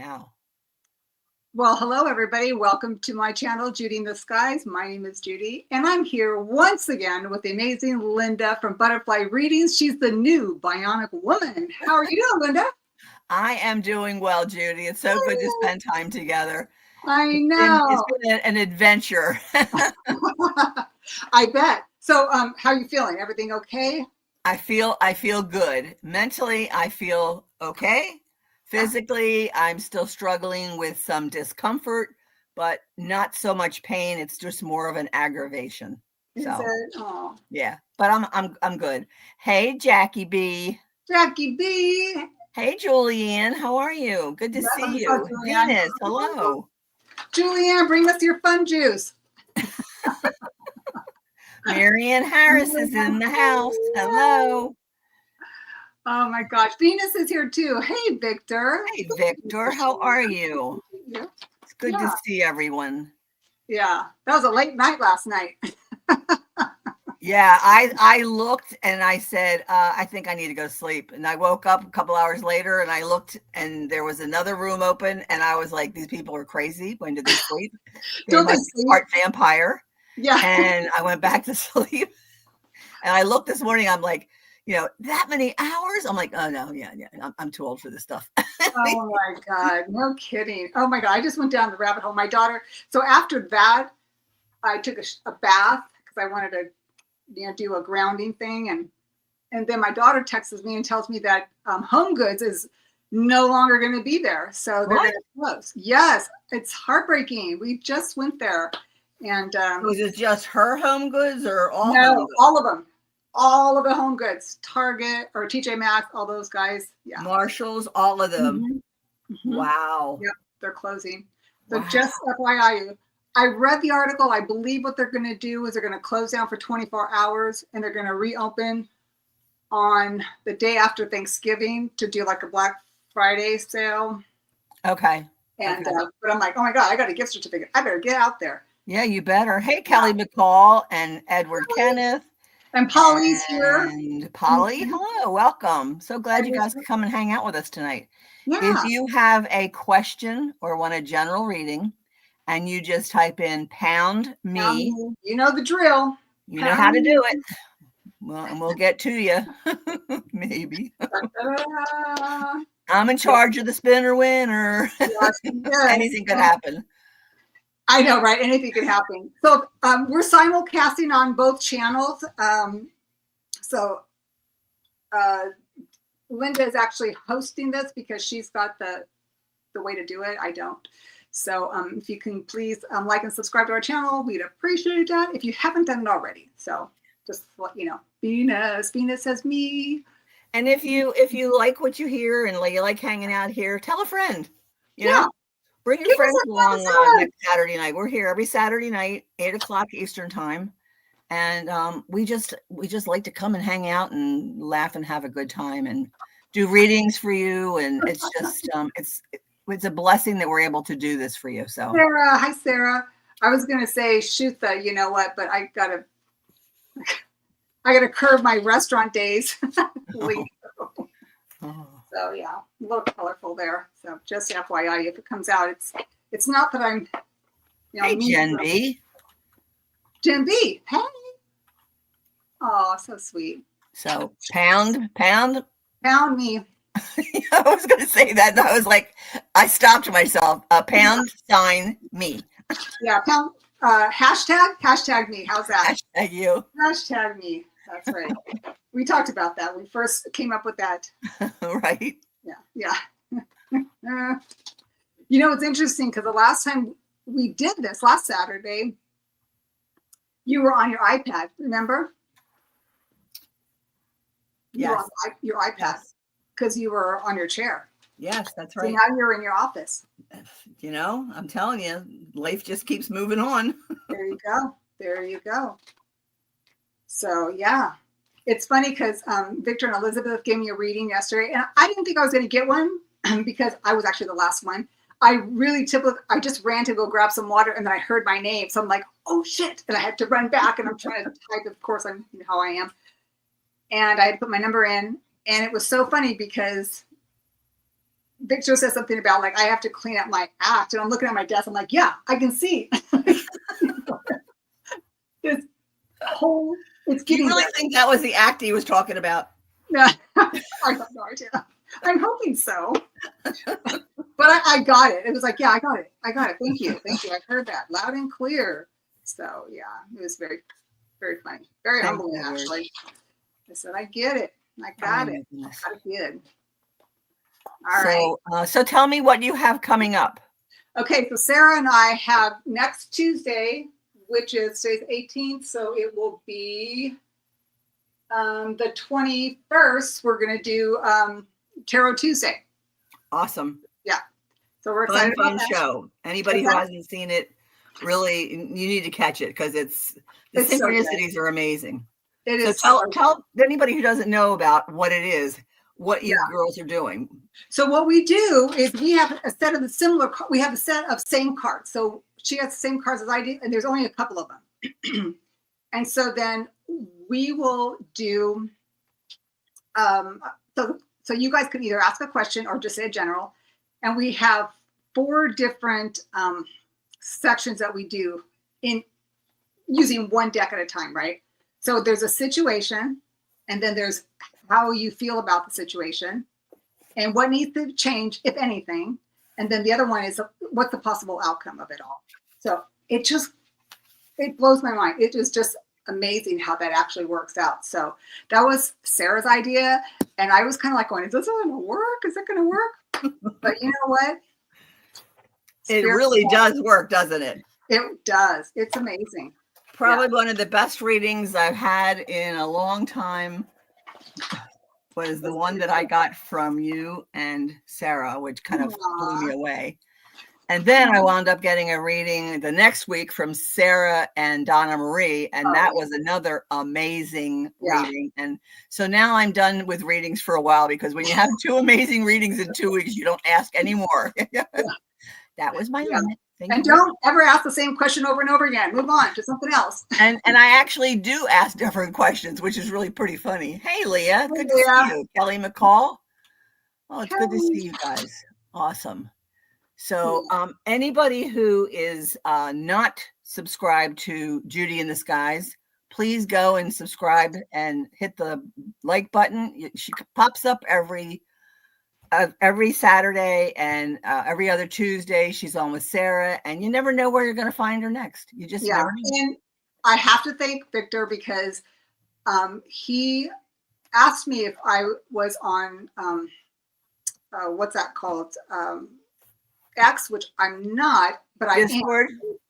now. Well, hello, everybody. Welcome to my channel, Judy in the Skies. My name is Judy, and I'm here once again with the amazing Linda from Butterfly Readings. She's the new Bionic Woman. How are you doing, Linda? I am doing well, Judy. It's so good to spend time together. I It's know. been an adventure. I bet. So, how are you feeling? Everything okay? I feel good. Mentally, I feel okay. Physically, I'm still struggling with some discomfort, but not so much pain. It's just more of an aggravation. Is So, it? Oh, yeah, but I'm good. Hey, Jackie B. Jackie B. Hey, Julianne. How are you? Good to see We saw you. Julianne. Venus, hello. Julianne, bring us your fun juice. Marianne Harris is in the house. Hello. Oh my gosh, Venus is here too. Hey, Victor. Hey, Victor. How are you? Yeah. It's good to see everyone. Yeah, that was a late night last night. Yeah, I looked and I said, I think I need to go to sleep. And I woke up a couple hours later and I looked and there was another room open. And I was like, these people are crazy. When did they sleep? They must be part vampire. Yeah. And I went back to sleep. And I looked this morning, I'm like, that many hours? I'm like, oh no, yeah. I'm too old for this stuff. Oh my God, no kidding. Oh my God, I just went down the rabbit hole. My daughter, so after that, I took a bath because I wanted to do a grounding thing. And then my daughter texts me and tells me that Home Goods is no longer going to be there. So they're going to close. Yes, it's heartbreaking. We just went there. And was it just her Home Goods or all? No, all of them. All of the Home Goods, Target or TJ Maxx, all those guys. Yeah. Marshalls, all of them. Mm-hmm. Mm-hmm. Wow. Yep, they're closing. So just FYI, I read the article. I believe what they're going to do is they're going to close down for 24 hours and they're going to reopen on the day after Thanksgiving to do like a Black Friday sale. Okay. And but I'm like, oh my God, I got a gift certificate. I better get out there. Yeah, you better. Hey, Kelly McCall and Edward Kenneth. And Polly's here. And Polly, hello, welcome. So glad you guys could come and hang out with us tonight. Yeah. If you have a question or want a general reading, and you just type in pound me. You know the drill. You know how to do it. Well, and we'll get to you. Maybe. I'm in charge of the spinner winner. Anything could happen. I know, right? Anything could happen. So we're simulcasting on both channels. So Linda is actually hosting this because she's got the way to do it. I don't. So if you can please like and subscribe to our channel, we'd appreciate that if you haven't done it already. So just let you know, Venus says me. And if you like what you hear and you like hanging out here, tell a friend. You know, bring your friends along next Saturday night. We're here every Saturday night, 8:00 Eastern time, and we just like to come and hang out and laugh and have a good time and do readings for you. And it's just it's a blessing that we're able to do this for you. So Sarah, hi Sarah. I was gonna say shoot the you know what, but I gotta curb my restaurant days. So yeah, a little colorful there. So just FYI, if it comes out, it's not that I'm. Hey, Jen B. Jen B. Hey. Oh, so sweet. So pound me. I was going to say that. And I was like, I stopped myself. Pound sign me. Yeah, pound. Hashtag me. How's that? Hashtag you. Hashtag me. That's right. We talked about that. We first came up with that. Right. Yeah. It's interesting because the last time we did this, last Saturday, you were on your iPad, remember? Yes. You were on your iPad because you were on your chair. Yes, that's right. So now you're in your office. I'm telling you, life just keeps moving on. There you go. So, yeah. It's funny because Victor and Elizabeth gave me a reading yesterday, and I didn't think I was going to get one because I was actually the last one. I just ran to go grab some water, and then I heard my name. So I'm like, oh, shit. And I had to run back, and I'm trying to type. Of course, I'm how I am. And I had to put my number in, and it was so funny because Victor says something about like, I have to clean up my act. And I'm looking at my desk. I'm like, yeah, I can see. This whole, it's Do you getting really there. think that was the act he was talking about? No, I have no idea. I'm hoping so. But I got it. It was like, yeah, I got it. I got it. Thank you. Thank you. I heard that loud and clear. So yeah, it was very, very funny. Very humbling, actually. I said, I get it. I got it. I did. All right. So tell me what you have coming up. Okay, so Sarah and I have next Tuesday, which is today's 18th, so it will be the 21st. We're going to do Tarot Tuesday. Awesome. Yeah. So we're excited about that. Show. Anybody who hasn't seen it, really, you need to catch it because the synchronicities are amazing. It is. So tell anybody who doesn't know about what it is, what you girls are doing. So what we do is we have a set of we have a set of same cards. So she has the same cards as I do, and there's only a couple of them. And so then we will do, so you guys can either ask a question or just say a general. And we have 4 different sections that we do in using one deck at a time, right? So there's a situation, and then there's how you feel about the situation and what needs to change, if anything. And then the other one is what's the possible outcome of it all. So it blows my mind. It is just amazing how that actually works out. So that was Sarah's idea. And I was kind of like going, is this going to work? Is it going to work? But you know what? It really does work, doesn't it? It does. It's amazing. Probably one of the best readings I've had in a long time was the one that I got from you and Sarah, which kind of blew me away. And then I wound up getting a reading the next week from Sarah and Donna Marie, and that was another amazing reading. And so now I'm done with readings for a while, because when you have 2 amazing readings in 2 weeks, you don't ask anymore. That was my limit. And don't ever ask the same question over and over again. Move on to something else. And I actually do ask different questions, which is really pretty funny. Hey, Leah, good to see you. Kelly McCall. Oh, it's good to see you guys. Awesome. So anybody who is not subscribed to Judy and the Skies, please go and subscribe and hit the like button. She pops up every Saturday and every other Tuesday. She's on with Sarah, and you never know where you're going to find her next. You just never know. And I have to thank Victor, because he asked me if I was on what's that called? X, which I'm not, but I am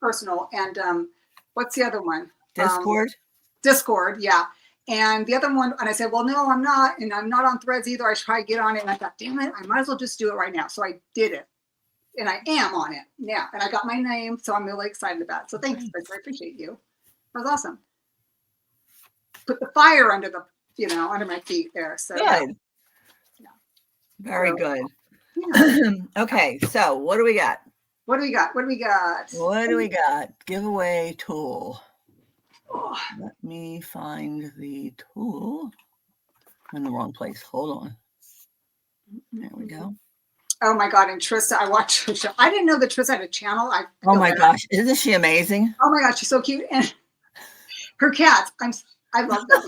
personal. And what's the other one? Discord. Discord, yeah. And the other one, and I said, well, no, I'm not. And I'm not on Threads either. I should probably get on it. And I thought, damn it, I might as well just do it right now. So I did it. And I am on it now. And I got my name. So I'm really excited about it. So thanks, Victor. I appreciate you. That was awesome. Put the fire under under my feet there. So good. Yeah. Very good. Yeah. Okay. So what do we got? What do we got? Giveaway tool. Let me find the tool. I'm in the wrong place. Hold on. There we go. Oh my God. And Trista, I watched her show. I didn't know that Trista had a channel. Oh my gosh. Isn't she amazing? Oh my gosh. She's so cute. And her cats, I love them.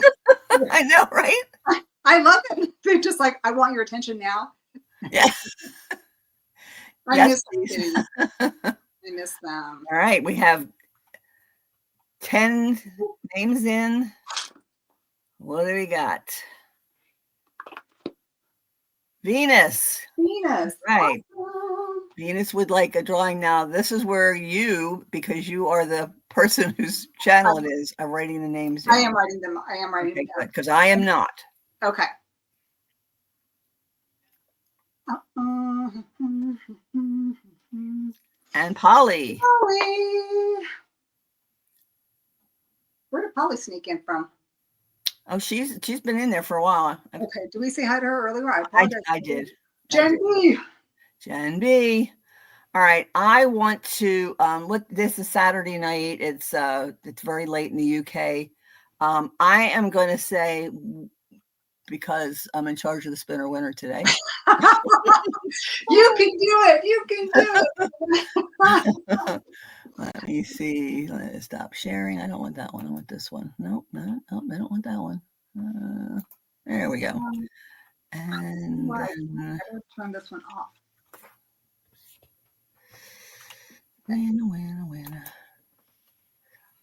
I know, right? I love them. They're just like, I want your attention now. Yeah. I miss them. All right. We have 10 names in. What do we got? Venus. Right. Awesome. Venus would like a drawing. Now, this is where because you are the person whose channel it is, are writing the names down. I am writing them. Them down. Because I am not. Okay. And Polly. Where did Polly sneak in from? Oh, she's been in there for a while. Okay. Did we say hi to her earlier? I did. Jen B. Jen B. All right. I want to this is Saturday night. It's very late in the UK. I am going to say because I'm in charge of the spinner winner today. You can do it. You can do it. Let me see. Let me stop sharing. I don't want that one. I want this one. Nope, no, nope, I don't want that one. There we go. And I then gotta turn this one off. winner.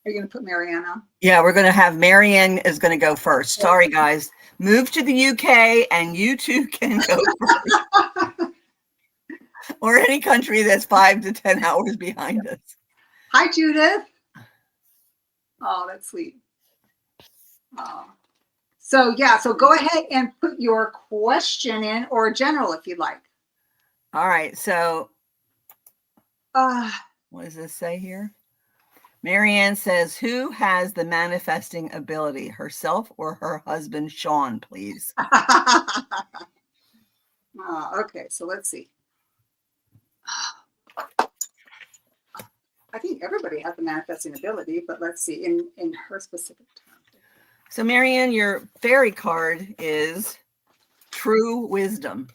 Are you going to put Marianne on? Yeah, we're going to have Marianne is going to go first. Sorry, guys. Move to the UK and you two can go first. Or any country that's 5 to 10 hours behind us. Hi, Judith. Oh, that's sweet. Oh. So, yeah, so go ahead and put your question in, or general if you'd like. All right, so what does this say here? Marianne says, who has the manifesting ability, herself or her husband, Sean, please? Okay, so let's see. I think everybody has the manifesting ability, but let's see in her specific terms. So, Marianne, your fairy card is True Wisdom.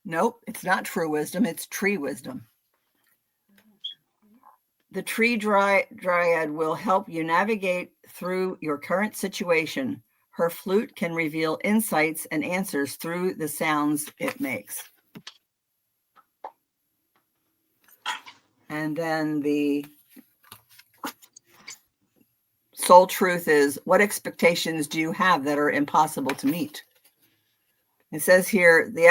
Nope, it's not True Wisdom. It's Tree Wisdom. The tree dryad will help you navigate through your current situation. Her flute can reveal insights and answers through the sounds it makes. And then the soul truth is, what expectations do you have that are impossible to meet? It says here, the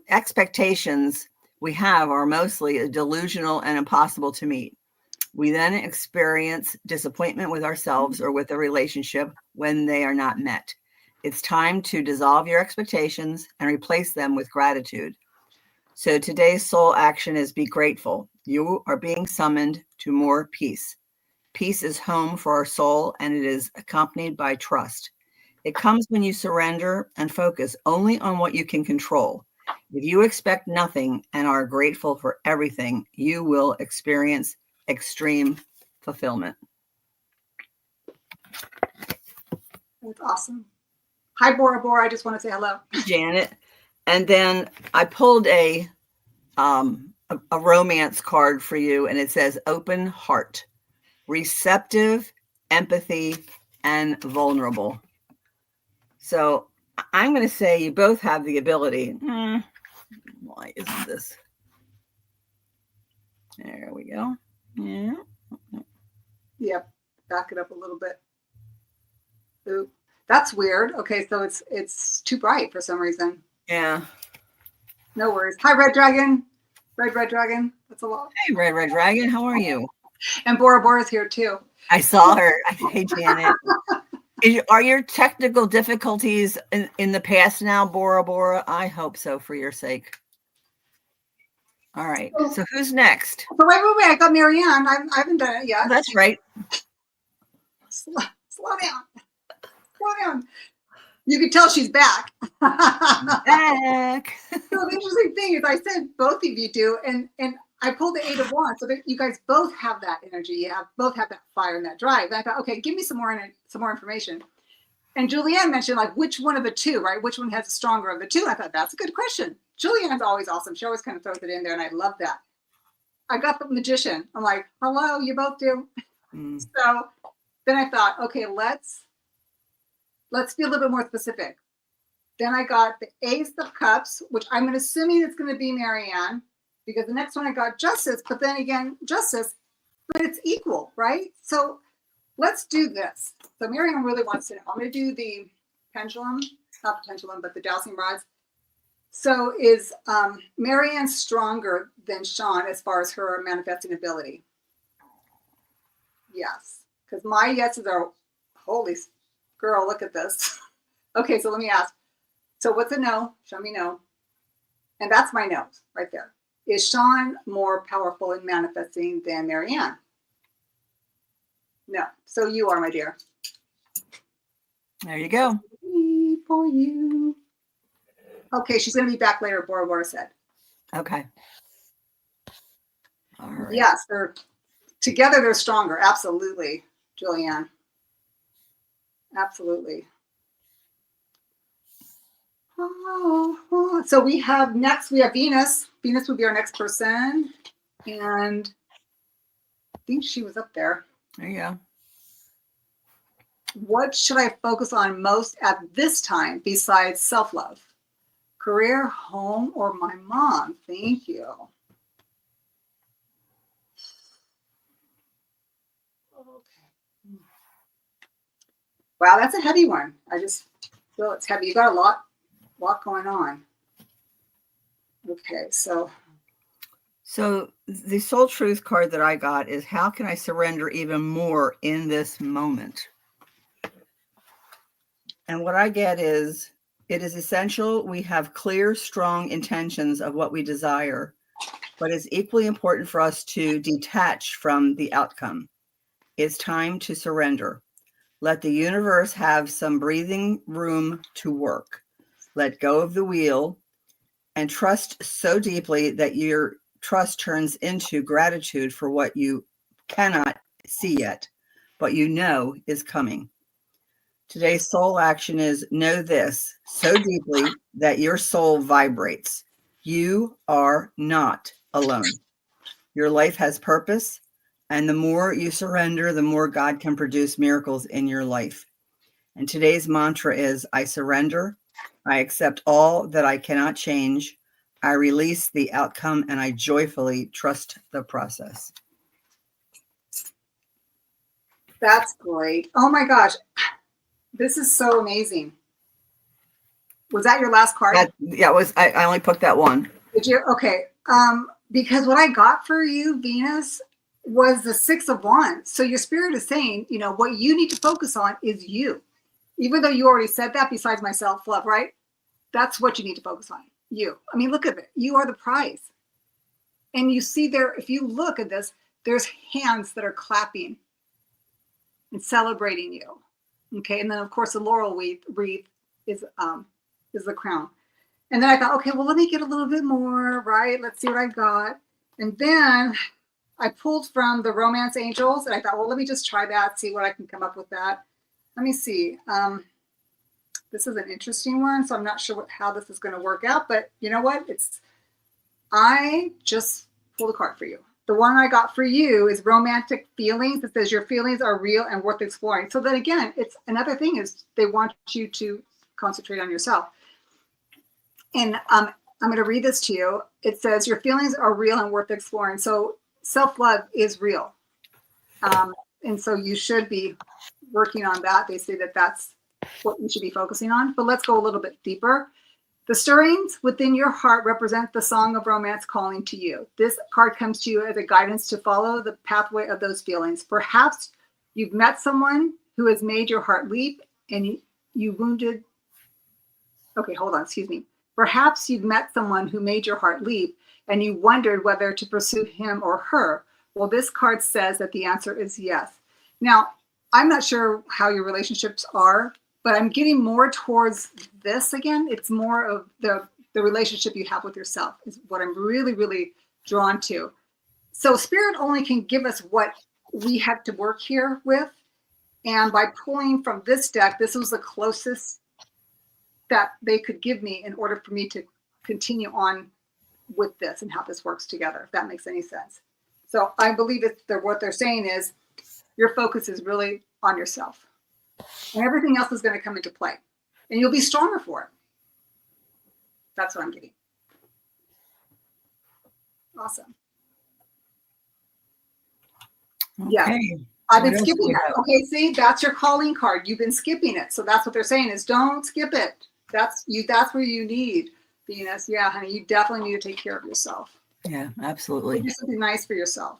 expectations we have are mostly delusional and impossible to meet. We then experience disappointment with ourselves or with a relationship when they are not met. It's time to dissolve your expectations and replace them with gratitude. So today's soul action is be grateful. You are being summoned to more peace. Peace is home for our soul, and it is accompanied by trust. It comes when you surrender and focus only on what you can control. If you expect nothing and are grateful for everything, you will experience extreme fulfillment. That's awesome. Hi, Bora Bora. I just want to say hello. Janet. And then I pulled a romance card for you, and it says open heart, receptive, empathy, and vulnerable. So I'm going to say you both have the ability. Why isn't this? There we go. Yeah. Yep. Back it up a little bit. Ooh, that's weird. Okay, so it's too bright for some reason. Yeah. No worries. Hi, Red Dragon. Red Dragon. That's a lot. Hey, Red Dragon. How are you? And Bora Bora's here too. I saw her. Hey, Janet. Are your technical difficulties in the past now, Bora Bora? I hope so, for your sake. All right. So who's next? So wait. I got Marianne. I haven't done it yet. That's right. Slow down. Slow down. You can tell she's back. Back. So the interesting thing is, I said both of you do, and I pulled the 8 of Wands, so that you guys both have that energy. You both have that fire and that drive. And I thought, okay, give me some more information. And Julianne mentioned, like, which one of the two, right? Which one has the stronger of the two? I thought that's a good question. Julianne's always awesome. She always kind of throws it in there, and I love that. I got the Magician. I'm like, hello, you both do. So then I thought, okay, let's be a little bit more specific. Then I got the Ace of Cups, which I'm assuming it's going to be Marianne, because the next one I got Justice, but then again, Justice, but it's equal, right? So let's do this. So Marianne really wants to know. I'm going to do the pendulum, not the pendulum, but the dowsing rods. So is Marianne stronger than Sean as far as her manifesting ability? Yes, because my yeses are, holy girl, look at this. Okay, so let me ask. So what's a no? Show me no. And that's my no right there. Is Sean more powerful in manifesting than Marianne? No. So you are, my dear. There you go. For you. Okay, she's going to be back later, Bora Bora said. Okay. All right. Yes, they're together, they're stronger. Absolutely, Julianne. Absolutely. So we have Venus. Venus would be our next person. And I think she was up there. There you go. What should I focus on most at this time besides self-love? Career, home, or my mom? Thank you. Okay. Wow, that's a heavy one. I just feel it's heavy. You got a lot going on. Okay, so the soul truth card that I got is, how can I surrender even more in this moment? And what I get is, it is essential we have clear, strong intentions of what we desire, but it's equally important for us to detach from the outcome. It's time to surrender. Let the universe have some breathing room to work. Let go of the wheel and trust so deeply that your trust turns into gratitude for what you cannot see yet, but you know is coming. Today's soul action is, know this so deeply that your soul vibrates. You are not alone. Your life has purpose, and the more you surrender, the more God can produce miracles in your life. And today's mantra is, I surrender, I accept all that I cannot change, I release the outcome, and I joyfully trust the process. That's great. Oh my gosh. This is so amazing. Was that your last card? Yeah, it was. I only picked that one. Did you? Okay. Because what I got for you, Venus, was the 6 of Wands. So your spirit is saying, what you need to focus on is you. Even though you already said that, besides my self-love, right? That's what you need to focus on. You. I mean, look at it. You are the prize. And you see there, if you look at this, there's hands that are clapping and celebrating you. Okay, and then of course the laurel wreath is the crown. And then I thought, okay, well, let me get a little bit more, right? Let's see what I got. And then I pulled from the romance angels, and I thought, well, let me just try that, see what I can come up with that. Let me see. This is an interesting one, so I'm not sure how this is going to work out, but you know what? I just pulled a card for you. The one I got for you is romantic feelings. It says your feelings are real and worth exploring. So then again, it's another thing is they want you to concentrate on yourself. And I'm going to read this to you. It says your feelings are real and worth exploring. So self-love is real. And so you should be working on that. They say that that's what you should be focusing on. But let's go a little bit deeper. The stirrings within your heart represent the song of romance calling to you. This card comes to you as a guidance to follow the pathway of those feelings. Perhaps you've met someone who has made your heart leap and you wounded. Okay, hold on, excuse me. Perhaps you've met someone who made your heart leap and you wondered whether to pursue him or her. Well, this card says that the answer is yes. Now, I'm not sure how your relationships are, but I'm getting more towards this again. It's more of the relationship you have with yourself is what I'm really, really drawn to. So spirit only can give us what we have to work here with. And by pulling from this deck, this was the closest that they could give me in order for me to continue on with this and how this works together, if that makes any sense. So I believe what they're saying is your focus is really on yourself. And everything else is going to come into play. And you'll be stronger for it. That's what I'm getting. Awesome. Okay. Yeah. I've been skipping that. Okay, see, that's your calling card. You've been skipping it. So that's what they're saying is don't skip it. That's where you need Venus. Yeah, honey, you definitely need to take care of yourself. Yeah, absolutely. Do something nice for yourself.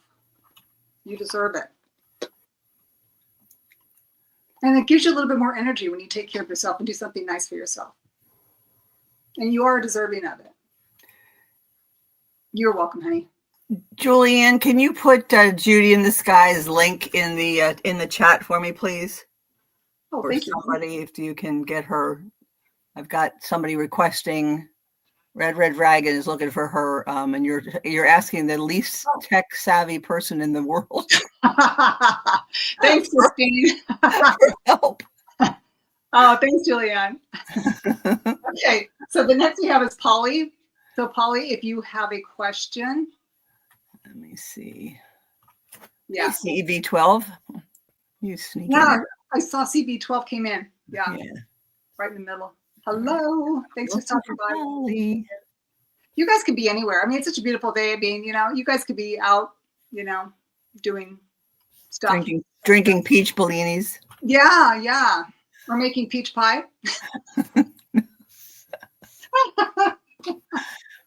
You deserve it. And it gives you a little bit more energy when you take care of yourself and do something nice for yourself. And you are deserving of it. You're welcome, honey. Julianne, can you put Judy in the Sky's link in the chat for me, please? Oh, or thank you. Somebody, if you can get her. I've got somebody requesting. Red Dragon is looking for her, and you're asking the least tech savvy person in the world. Thanks, Christine. For help. Oh, thanks, Julianne. Okay, so the next we have is Polly. So Polly, if you have a question. Let me see. Yeah. CB12. You sneak Yeah, in. I saw CB12 came in. Yeah. Right in the middle. Hello. Thanks for stopping by. Polly. You guys could be anywhere. I mean, it's such a beautiful day. I mean, you guys could be out, doing stuff. Drinking peach bellinis. Yeah, yeah. Or making peach pie.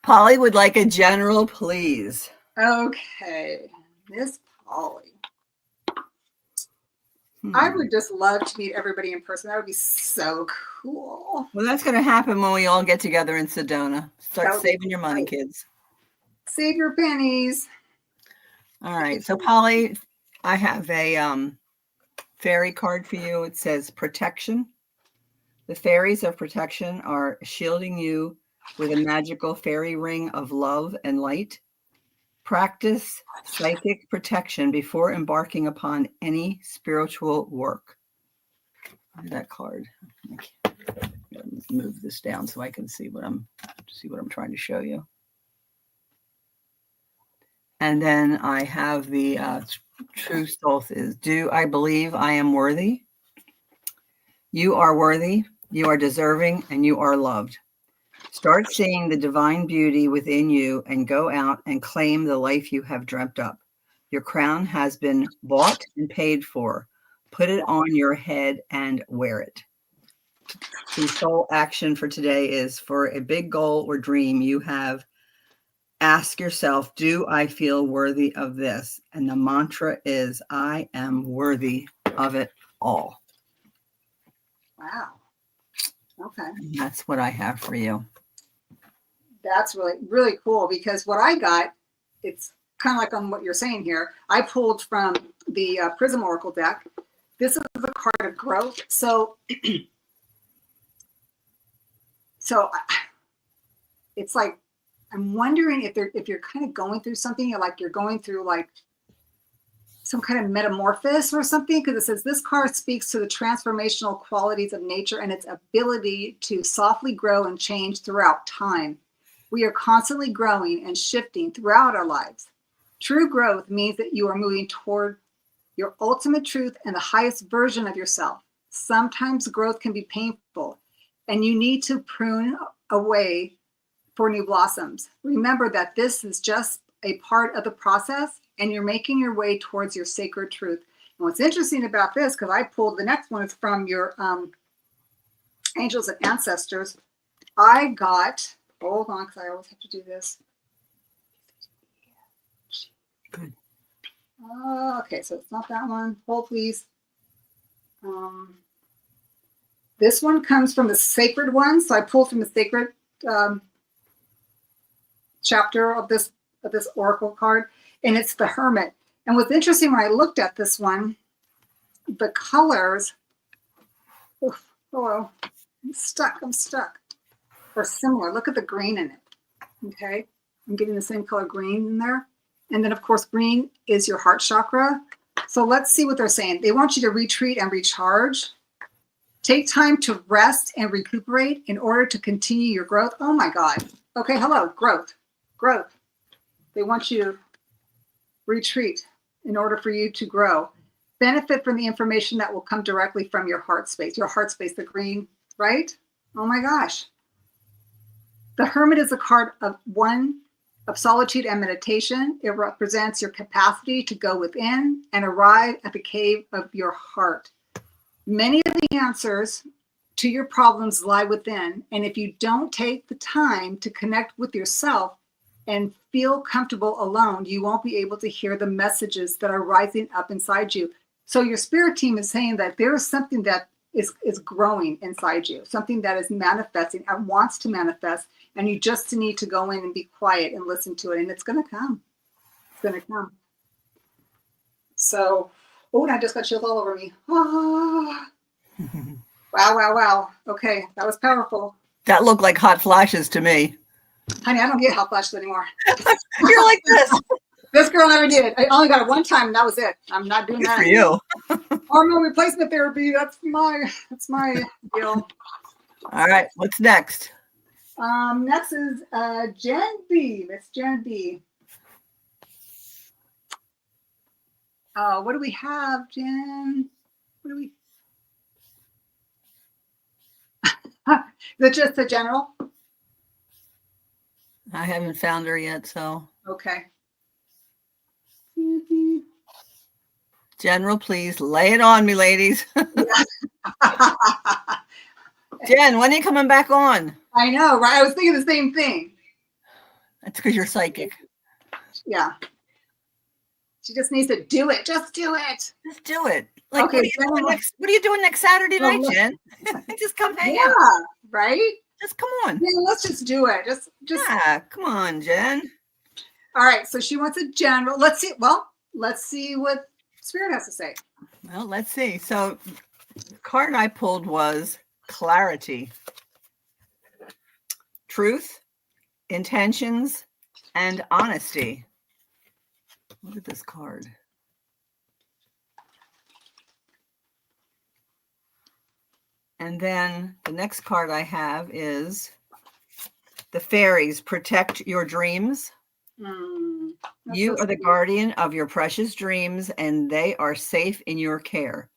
Polly would like a general, please. Okay. Miss Polly. I would just love to meet everybody in person. That would be so cool. Well, that's going to happen when we all get together in Sedona. Start saving your money, kids. Save your pennies. All right. So, Polly, I have a fairy card for you. It says protection. The fairies of protection are shielding you with a magical fairy ring of love and light. Practice psychic protection before embarking upon any spiritual work. Look at that card. Move this down so I can see what I'm trying to show you. And then I have the true solstice. Do I believe I am worthy? You are worthy, you are deserving, and you are loved. Start seeing the divine beauty within you and go out and claim the life you have dreamt up. Your crown has been bought and paid for. Put it on your head and wear it. The soul action for today is for a big goal or dream you have. Ask yourself, do I feel worthy of this? And the mantra is, I am worthy of it all. Wow. Okay. And that's what I have for you. That's really, really cool because what I got, it's kind of like on what you're saying here. I pulled from the Prism Oracle deck. This is the card of growth. So it's like, I'm wondering if you're kind of going through something, you're going through like some kind of metamorphosis or something, because it says this card speaks to the transformational qualities of nature and its ability to softly grow and change throughout time. We are constantly growing and shifting throughout our lives. True growth means that you are moving toward your ultimate truth and the highest version of yourself. Sometimes growth can be painful, and you need to prune away for new blossoms. Remember that this is just a part of the process, and you're making your way towards your sacred truth. And what's interesting about this, because I pulled the next one is from your angels and ancestors. I got, hold on, because I always have to do this. Good. Okay, so it's not that one. Hold, please. This one comes from the sacred one. So I pulled from the sacred chapter of this oracle card, and it's the Hermit. And what's interesting, when I looked at this one, the colors, hello, I'm stuck, are similar. Look at the green in it. Okay, I'm getting the same color green in there. And then of course, green is your heart chakra. So let's see what they're saying. They want you to retreat and recharge. Take time to rest and recuperate in order to continue your growth. Oh my God. Okay, hello, growth. They want you to retreat in order for you to grow. Benefit from the information that will come directly from your heart space. Your heart space, the green, right? Oh my gosh. The Hermit is a card of solitude and meditation. It represents your capacity to go within and arrive at the cave of your heart. Many of the answers to your problems lie within, and if you don't take the time to connect with yourself and feel comfortable alone, you won't be able to hear the messages that are rising up inside you. So your spirit team is saying that there is something that is growing inside you, something that is manifesting and wants to manifest, and you just need to go in and be quiet and listen to it, and it's going to come. It's going to come. So, oh, and I just got chills all over me. Ah. Wow. Okay, that was powerful. That looked like hot flashes to me. Honey, I don't get hot flashes anymore. You're like this. This girl never did. I only got it one time, and that was it. I'm not doing Good that for anymore. you. Hormone replacement therapy. That's my deal. All right. What's next? Next is Jen B. Miss Jen B. What do we have, Jen? What do we? Is it just the general? I haven't found her yet, so. Okay. General, please lay it on me, ladies. Jen, when are you coming back on? I know, right? I was thinking the same thing. That's because you're psychic. Yeah. She just needs to do it. Just do it. Just do it. Like, okay, what are you doing next Saturday night, Jen? Just come hang out. Yeah, right? Just come on. Yeah, let's just do it. Just yeah, come on, Jen. All right, so she wants a general. Let's see. Well, let's see what Spirit has to say. Well, let's see. So the card I pulled was clarity, truth, intentions, and honesty. Look at this card. And then the next card I have is the fairies protect your dreams. You are the guardian of your precious dreams, and they are safe in your care.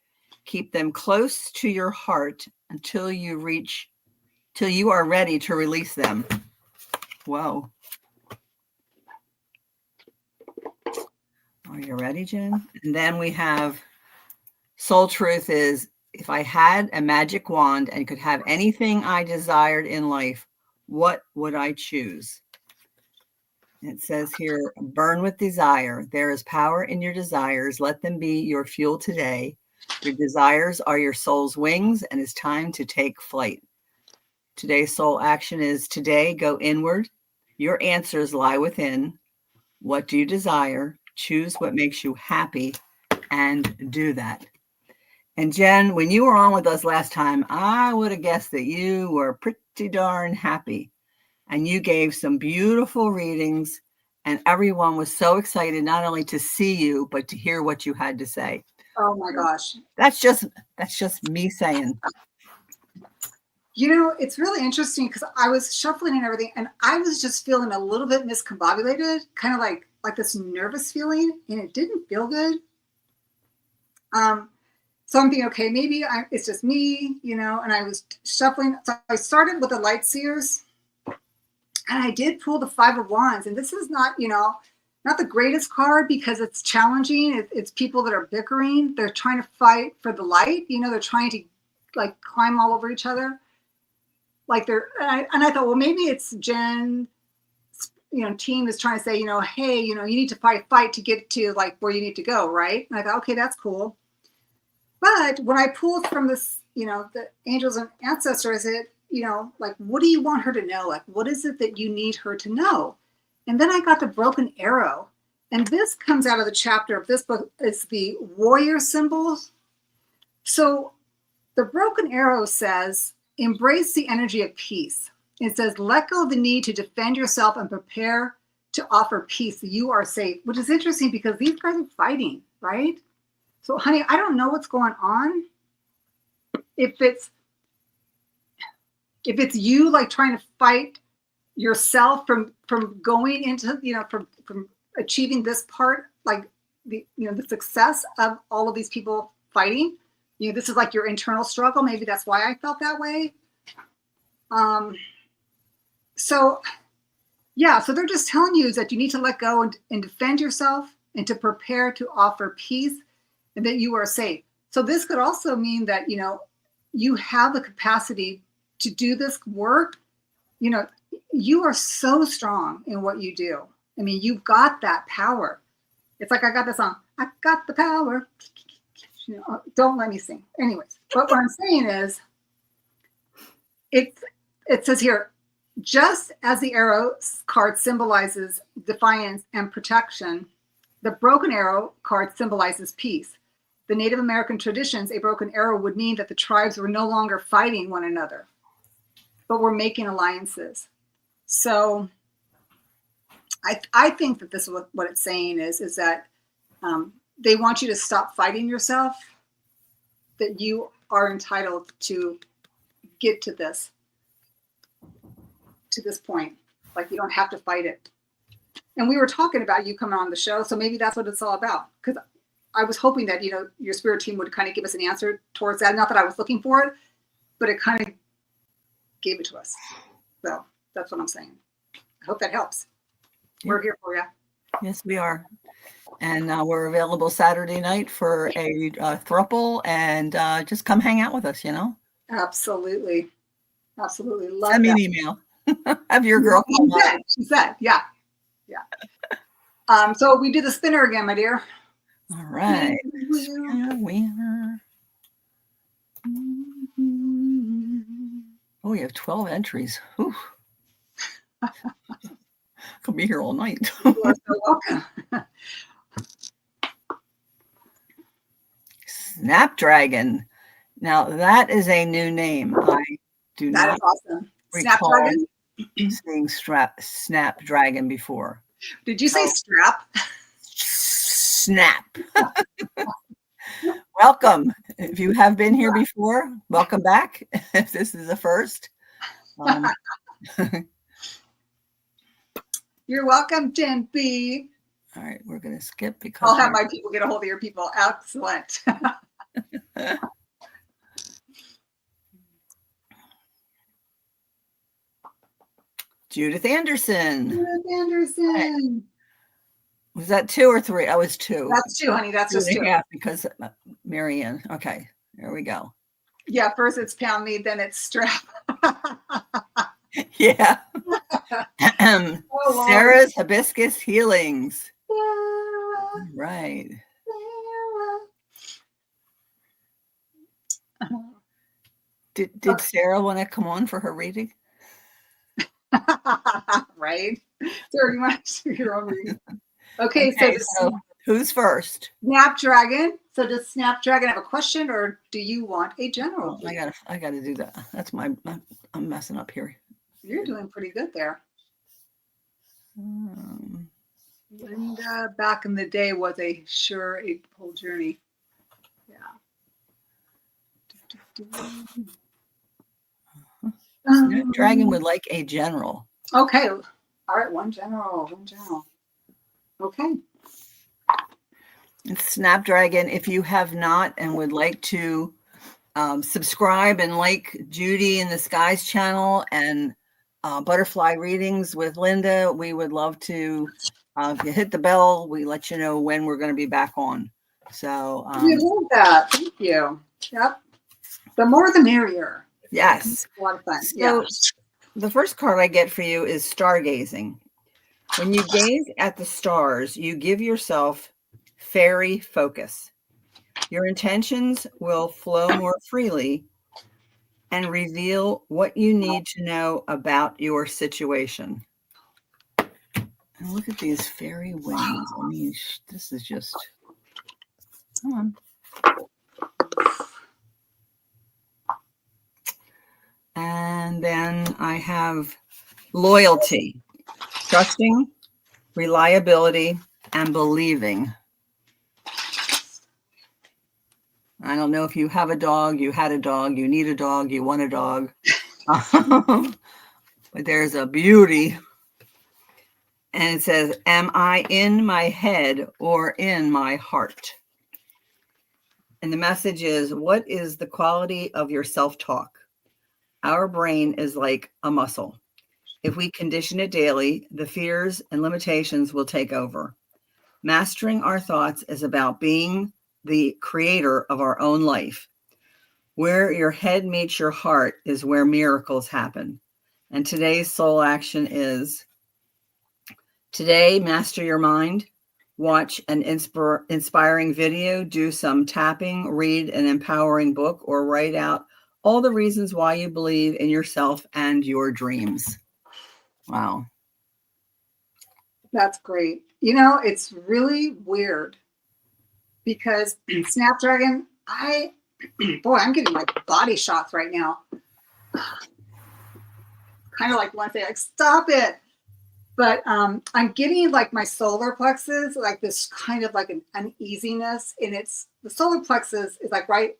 Keep them close to your heart until you are ready to release them. Whoa. Are you ready, Jen? And then we have soul truth is, if I had a magic wand and could have anything I desired in life, what would I choose? It says here, burn with desire. There is power in your desires. Let them be your fuel today. Your desires are your soul's wings, and it's time to take flight. Today's soul action is today, go inward. Your answers lie within. What do you desire? Choose what makes you happy and do that. And Jen, when you were on with us last time, I would have guessed that you were pretty darn happy. And you gave some beautiful readings, and everyone was so excited not only to see you, but to hear what you had to say. Oh my gosh. That's just me saying. You know, it's really interesting because I was shuffling and everything, and I was just feeling a little bit miscombobulated, kind of like this nervous feeling, and it didn't feel good. So I'm thinking, okay, maybe it's just me, you know, and I was shuffling. So I started with the light seers, and I did pull the 5 of Wands, and this is not, you know, not the greatest card because it's challenging. It's people that are bickering. They're trying to fight for the light. You know, they're trying to like climb all over each other. Like and I thought, well, maybe it's Jen, you know, team is trying to say, you know, hey, you know, you need to fight to get to like where you need to go, right? And I thought, okay, that's cool. But when I pulled from this, you know, the angels and ancestors, you know, like, what do you want her to know? Like, what is it that you need her to know? And then I got the broken arrow. And this comes out of the chapter of this book. It's the warrior symbols. So the broken arrow says, embrace the energy of peace. It says, let go of the need to defend yourself and prepare to offer peace. You are safe, which is interesting because these guys are fighting, right? So, honey, I don't know what's going on. If it's you like trying to fight yourself from going into, you know, from achieving this part, like the, you know, the success of all of these people fighting, you know, this is like your internal struggle. Maybe that's why I felt that way. So yeah, so they're just telling you is that you need to let go and defend yourself and to prepare to offer peace and that you are safe. So this could also mean that, you know, you have the capacity to do this work. You know, you are so strong in what you do. I mean, you've got that power. It's like I got this song, I got the power. You know, don't let me sing. Anyways, but what I'm saying is, it says here, just as the arrow card symbolizes defiance and protection, the broken arrow card symbolizes peace. The Native American traditions, a broken arrow would mean that the tribes were no longer fighting one another, but were making alliances. So I think that this is what it's saying is that they want you to stop fighting yourself, that you are entitled to get to this point. Like you don't have to fight it. And we were talking about you coming on the show, so maybe that's what it's all about. Because I was hoping that, your spirit team would kind of give us an answer towards that. Not that I was looking for it, but it kind of gave it to us. So that's what I'm saying. I hope that helps. Yeah. We're here for you. Yes, we are. And we're available Saturday night for a throuple, and just come hang out with us, Absolutely. Absolutely. Love Send me an email. Have your girl come on. She said, yeah. So we do the spinner again, my dear. All right. Spinner. Oh, you have 12 entries. Whew. Could be here all night. You are so welcome. Snapdragon. Now that is a new name. I do that not is awesome. recall Snapdragon? seeing Snapdragon before. Did you say strap? Snap. Welcome. If you have been here before, welcome back. If this is the first. You're welcome, Jen B. All right, we're going to skip because I'll have my people get a hold of your people. Excellent. Judith Anderson. Judith Anderson. Was that 2 or 3? I was 2. That's 2, honey. That's just 2. Yeah, because Marianne. Okay, there we go. Yeah, first it's pound me, then it's strap. Yeah. Sarah's Hibiscus Healings. Right. Did Sarah want to come on for her reading? Right. Sarah, you want to do your own reading? Okay, so who's first? Snapdragon. So does Snapdragon have a question, or do you want a general? Oh, I gotta do that. That's I'm messing up here. You're doing pretty good there. Linda, back in the day, was a whole journey. Yeah. Dragon would like a general. Okay. All right. One general. Okay. Snapdragon, if you have not and would like to subscribe and like Judy in the Skies channel and Butterfly Readings with Linda, we would love to. If you hit the bell, we let you know when we're going to be back on. So we love that. Thank you. Yep. The more the merrier. Yes. A lot of fun. So the first card I get for you is stargazing. When you gaze at the stars, you give yourself fairy focus. Your intentions will flow more freely and reveal what you need to know about your situation. And look at these fairy wings. I mean, this is just, come on. And then I have loyalty, trusting, reliability, and believing. I don't know if you have a dog, you had a dog, you need a dog, you want a dog. But there's a beauty. And it says, am I in my head or in my heart? And the message is, what is the quality of your self-talk? Our brain is like a muscle. If we condition it daily, the fears and limitations will take over. Mastering our thoughts is about being the creator of our own life. Where your head meets your heart is where miracles happen. And today's soul action is, today, master your mind, watch an inspiring video, do some tapping, read an empowering book, or write out all the reasons why you believe in yourself and your dreams. Wow. That's great. You know, it's really weird because Snapdragon, I'm getting like body shots right now. Kind of like one thing, like, stop it. But I'm getting like my solar plexus, like this kind of like an uneasiness. And it's the solar plexus is like right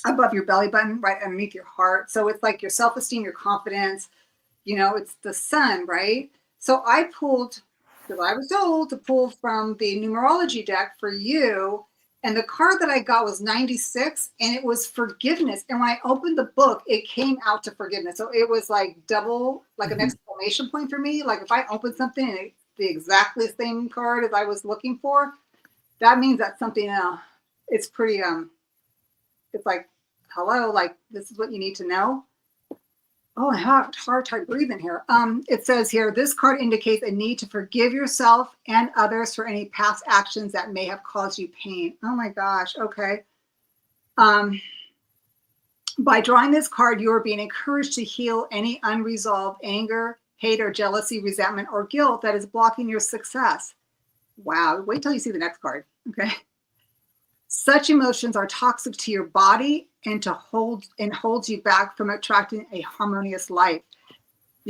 above your belly button, right underneath your heart. So it's like your self-esteem, your confidence, it's the sun, right? So I pulled, because I was told to pull from the numerology deck for you. And the card that I got was 96, and it was forgiveness. And when I opened the book, it came out to forgiveness. So it was like double, like an exclamation point for me. Like if I opened something and it's the exactly same card as I was looking for, that means that's something it's pretty it's like, hello, like this is what you need to know. Oh, I have a hard time breathing here. It says here, this card indicates a need to forgive yourself and others for any past actions that may have caused you pain. Oh my gosh. Okay. By drawing this card, you are being encouraged to heal any unresolved anger, hate, or jealousy, resentment, or guilt that is blocking your success. Wow. Wait till you see the next card. Okay. Such emotions are toxic to your body and holds you back from attracting a harmonious life.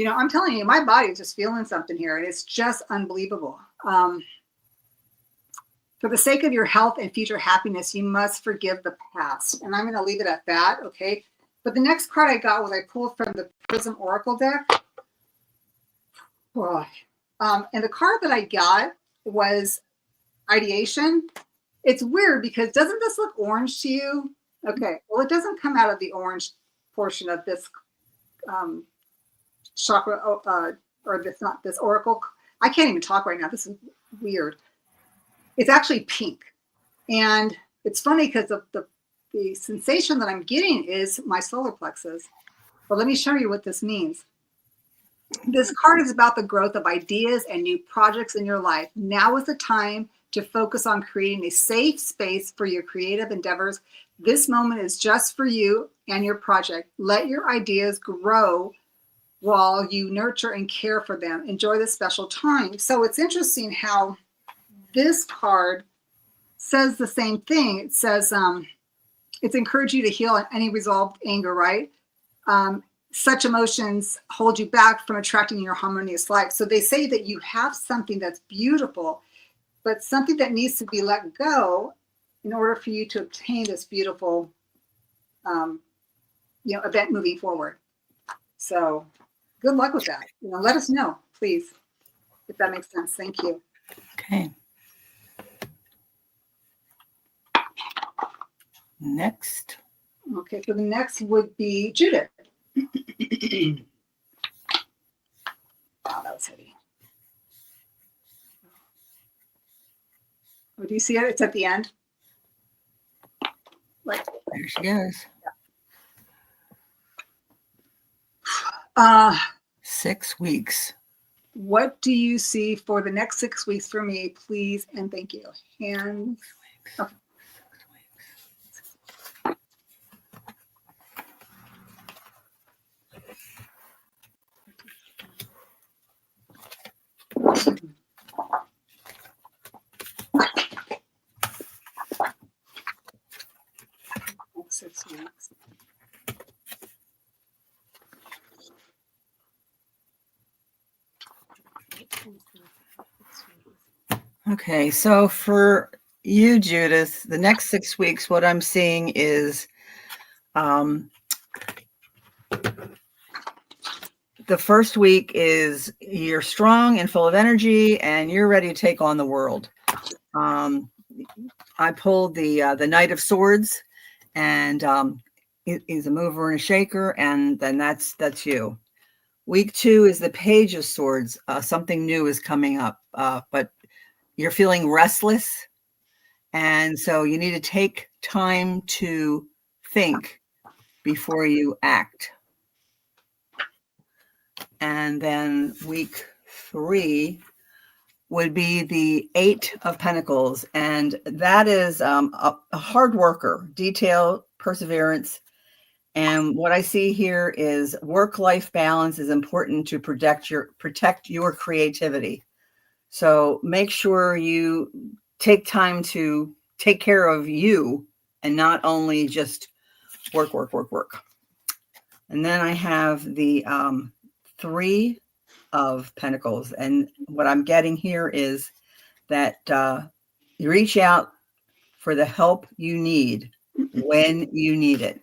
I'm telling you, my body is just feeling something here, and it's just unbelievable. For the sake of your health and future happiness, you must forgive the past. And I'm going to leave it at that, okay? But the next card I got was I pulled from the Prism Oracle deck. Oh. And the card that I got was Ideation. It's weird because doesn't this look orange to you? Okay, well, it doesn't come out of the orange portion of this chakra, or this oracle. I can't even talk right now. This is weird. It's actually pink. And it's funny because the sensation that I'm getting is my solar plexus. But let me show you what this means. This card is about the growth of ideas and new projects in your life. Now is the time to focus on creating a safe space for your creative endeavors. This moment is just for you and your project. Let your ideas grow while you nurture and care for them. Enjoy this special time. So it's interesting how this card says the same thing. It says it's encourage you to heal any resolved anger, right? Such emotions hold you back from attracting your harmonious life. So they say that you have something that's beautiful, but something that needs to be let go in order for you to obtain this beautiful, event moving forward. So good luck with that. Let us know, please, if that makes sense. Thank you. Okay. Next. Okay, so the next would be Judith. Wow, that was heavy. Oh, do you see it? It's at the end. Like, there she goes. Yeah. 6 weeks. What do you see for the next 6 weeks for me, please? And thank you. Hands. Okay. Next 6 weeks. Okay, so for you, Judith, the next 6 weeks, what I'm seeing is the first week is you're strong and full of energy and you're ready to take on the world. I pulled the Knight of Swords, and he's a mover and a shaker, and then that's you. Week 2 is the Page of Swords. Something new is coming up, but you're feeling restless, and so you need to take time to think before you act. And then week 3 would be the 8 of Pentacles, and that is a hard worker, detail, perseverance. And what I see here is work-life balance is important to protect your creativity. So make sure you take time to take care of you and not only just work. And then I have the 3 of Pentacles. And what I'm getting here is that you reach out for the help you need when you need it.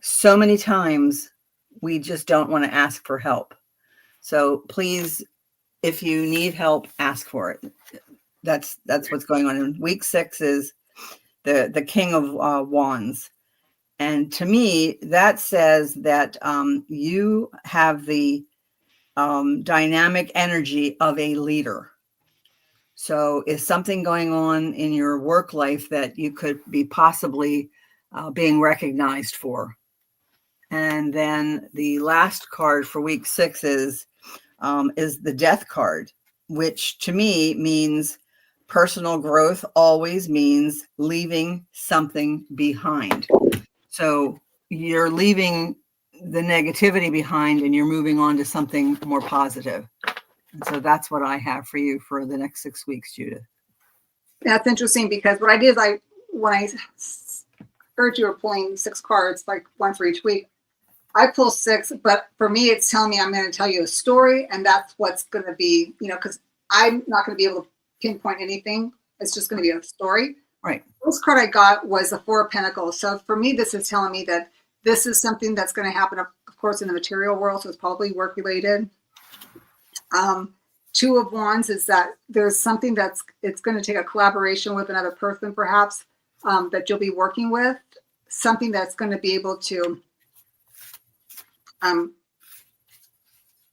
So many times we just don't want to ask for help. So please, if you need help, ask for it. That's what's going on. And week 6 is the King of Wands. And to me, that says that you have the dynamic energy of a leader. So is something going on in your work life that you could be possibly being recognized for? And then the last card for week 6 is the Death card, which to me means personal growth always means leaving something behind. So you're leaving the negativity behind and you're moving on to something more positive. And so that's what I have for you for the next 6 weeks, Judith. That's interesting because what I did is when I heard you were pulling 6 cards, like one for each week, I pull 6, but for me, it's telling me I'm going to tell you a story, and that's what's going to be, because I'm not going to be able to pinpoint anything. It's just going to be a story. Right. The first card I got was the 4 of Pentacles. So for me, this is telling me that this is something that's going to happen, of course, in the material world. So it's probably work related. 2 of Wands is that there's something it's going to take a collaboration with another person, perhaps, that you'll be working with. Something that's going to be able to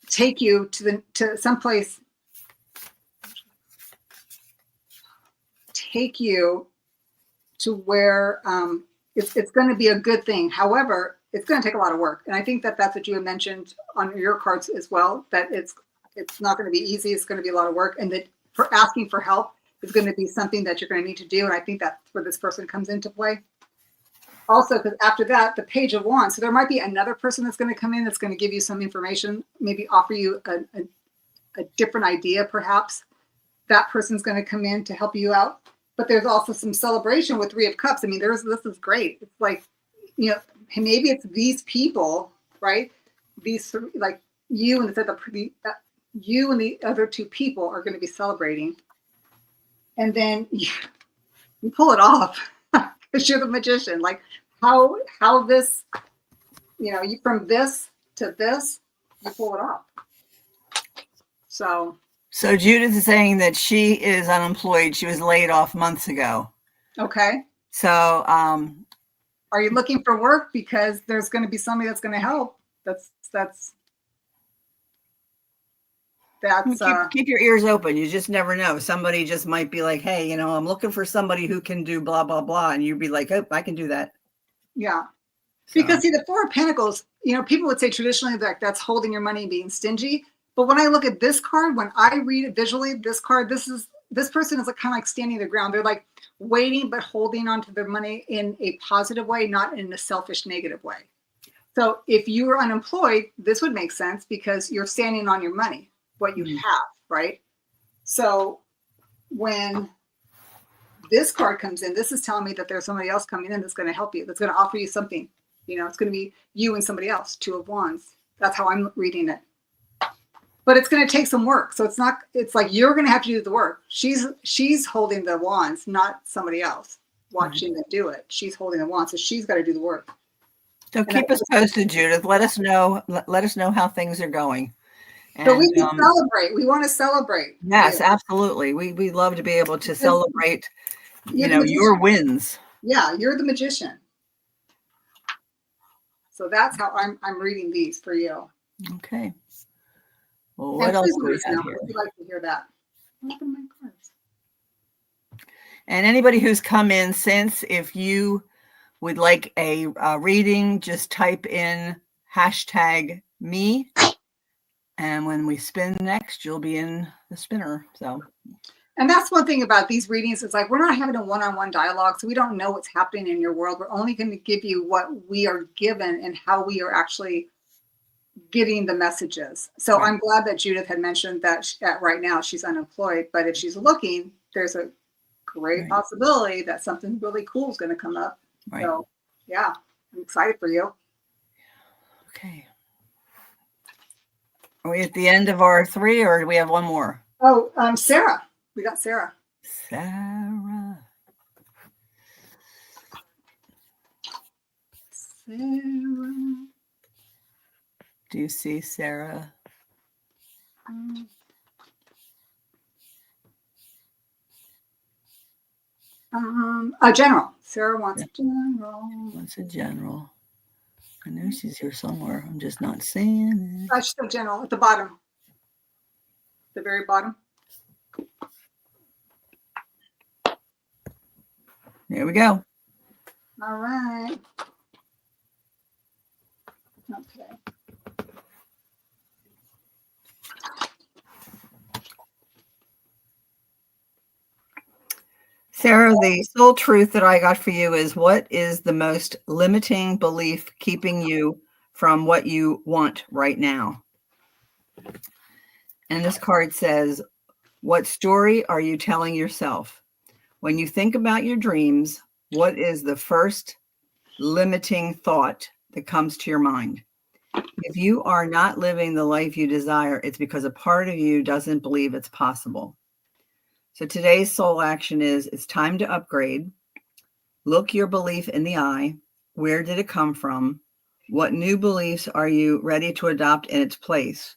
take you to someplace, take you to where it's going to be a good thing. However, it's going to take a lot of work, and I think that that's what you had mentioned on your cards as well. That it's not going to be easy. It's going to be a lot of work, and that for asking for help is going to be something that you're going to need to do. And I think that's where this person comes into play. Also, because after that, the Page of Wands. So there might be another person that's going to come in that's going to give you some information, maybe offer you a different idea, perhaps. That person's going to come in to help you out. But there's also some celebration with 3 of Cups. I mean, this is great. It's like, maybe it's these people, right? These, like you and you and the other 2 people are going to be celebrating. And then you pull it off because you're the magician. Like, how this, you from this to this, you pull it off. So Judith is saying that she is unemployed. She was laid off months ago. Okay. So are you looking for work? Because there's going to be somebody that's going to help. Keep your ears open. You just never know. Somebody just might be like, hey, I'm looking for somebody who can do blah, blah, blah. And you'd be like, oh, I can do that. Yeah. So. Because see, the 4 of Pentacles, people would say traditionally that that's holding your money and being stingy. But when I look at this card, when I read it visually, this card, this person is kind of like standing their ground. They're like waiting, but holding onto their money in a positive way, not in a selfish, negative way. So if you were unemployed, this would make sense because you're standing on your money, what you have, right? So when this card comes in, this is telling me that there's somebody else coming in that's going to help you, that's going to offer you something. It's going to be you and somebody else, 2 of Wands. That's how I'm reading it. But it's going to take some work. So it's like you're going to have to do the work. She's holding the wands, not somebody else watching them do it. She's holding the wands, so she's got to do the work. So keep us posted, Judith. Let us know how things are going. So we can celebrate. We want to celebrate. Yes, absolutely. We love to be able to celebrate, your wins. Yeah, you're the magician. So that's how I'm reading these for you. Okay. Well, what else do we have here? I'd like to hear that. Open my cards. And anybody who's come in since, if you would like a reading, just type in #me. And when we spin next, you'll be in the spinner. So. And that's one thing about these readings. It's like we're not having a one-on-one dialogue, so we don't know what's happening in your world. We're only going to give you what we are given and how we are actually getting the messages. So right. I'm glad that Judith had mentioned that right now she's unemployed, but if she's looking, there's a great possibility that something really cool is going to come up. Right. So yeah, I'm excited for you. Okay. Are we at the end of our 3 or do we have one more? Oh, Sarah. We got Sarah. Sarah. Sarah. Do you see Sarah? A general. Sarah wants a general. What's a general? I know she's here somewhere. I'm just not seeing it. She's a general at the bottom. The very bottom. There we go. All right. Okay. Sarah, the sole truth that I got for you is, what is the most limiting belief keeping you from what you want right now? And this card says, what story are you telling yourself? When you think about your dreams, what is the first limiting thought that comes to your mind? If you are not living the life you desire, it's because a part of you doesn't believe it's possible. So today's soul action is, it's time to upgrade. Look your belief in the eye. Where did it come from? What new beliefs are you ready to adopt in its place?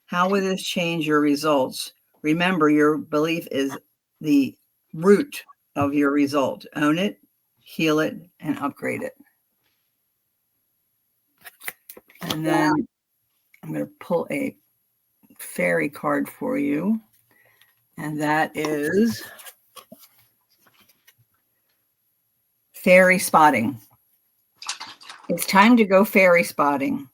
How will this change your results? Remember, your belief is the root of your result. Own it, heal it, and upgrade it. And then I'm going to pull a fairy card for you. And that is fairy spotting. It's time to go fairy spotting.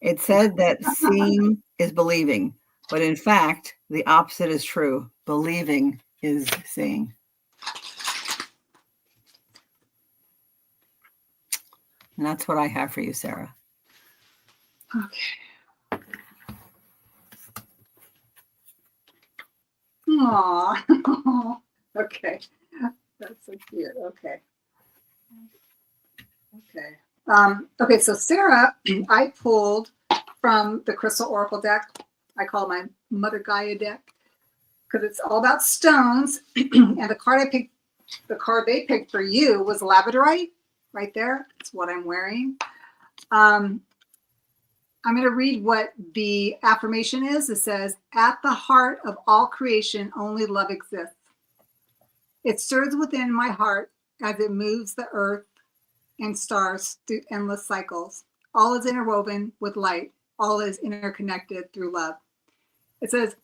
It said that seeing is believing, but in fact, the opposite is true. Believing is seeing. And that's what I have for you, Sarah. Okay. Aww. Okay. That's so cute. Okay. Okay. Okay, so Sarah, I pulled from the Crystal Oracle deck. I call it my Mother Gaia deck because it's all about stones. And the card they picked for you was labradorite, right there. It's what I'm wearing. I'm going to read what the affirmation is. It says, at the heart of all creation, only love exists. It stirs within my heart as it moves the earth and stars through endless cycles. All is interwoven with light. All is interconnected through love. It says,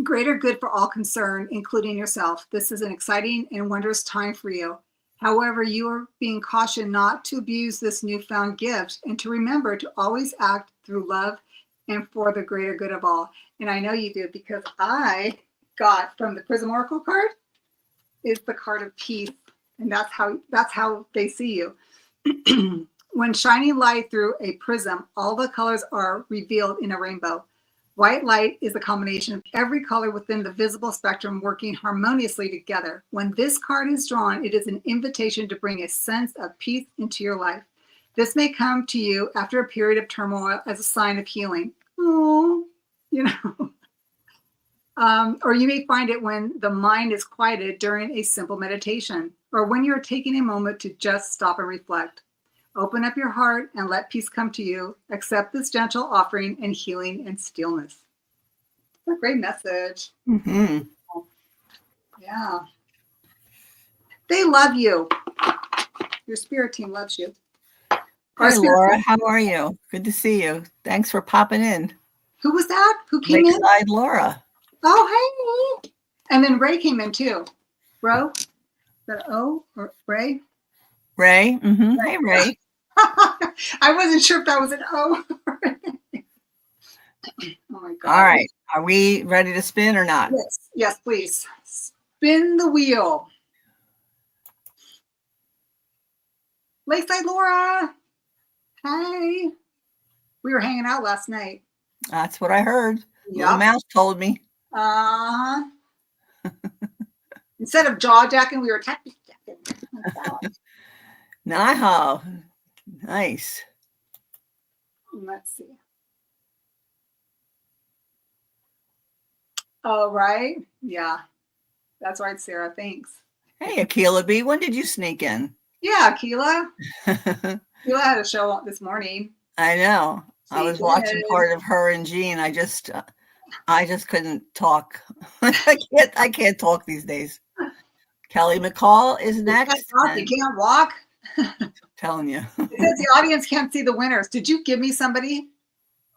greater good for all concerned, including yourself. This is an exciting and wondrous time for you. However, you are being cautioned not to abuse this newfound gift and to remember to always act through love and for the greater good of all. And I know you do, because I got from the Prism Oracle card is the card of peace. And that's how they see you. When shining light through a prism, all the colors are revealed in a rainbow. White light is a combination of every color within the visible spectrum working harmoniously together. When this card is drawn, it is an invitation to bring a sense of peace into your life. This may come to you after a period of turmoil as a sign of healing. Oh, you know. Or you may find it when the mind is quieted during a simple meditation, or when you're taking a moment to just stop and reflect. Open up your heart and let peace come to you. Accept this gentle offering and healing and stillness. It's a great message. Mm-hmm. Yeah. They love you. Your spirit team loves you. Hi, Laura. How are you? Good to see you. Thanks for popping in. Who was that? Who came in? Lakeside Laura. Oh, hey. And then Ray came in too. Ro? Is that O or Ray? Ray. Mm-hmm. Hey, Ray. I wasn't sure if that was an O. Oh my God. All right. Are we ready to spin or not? Yes. Yes, please. Spin the wheel. Lakeside Laura. Hey. We were hanging out last night. That's what I heard. Yep. Little mouse told me. Instead of jaw jacking, we were tapping. Nice. Let's see. Oh, right. Yeah. That's right, Sarah. Thanks. Hey, Akila B, when did you sneak in? Yeah, Keela. Keela had a show this morning. I know. I She was watching did. part of her and Jean. I just couldn't talk. I can't talk these days. Kelly McCall is You can't next. talk, you can't walk. Telling you. It says the audience can't see the winners. Did you give me somebody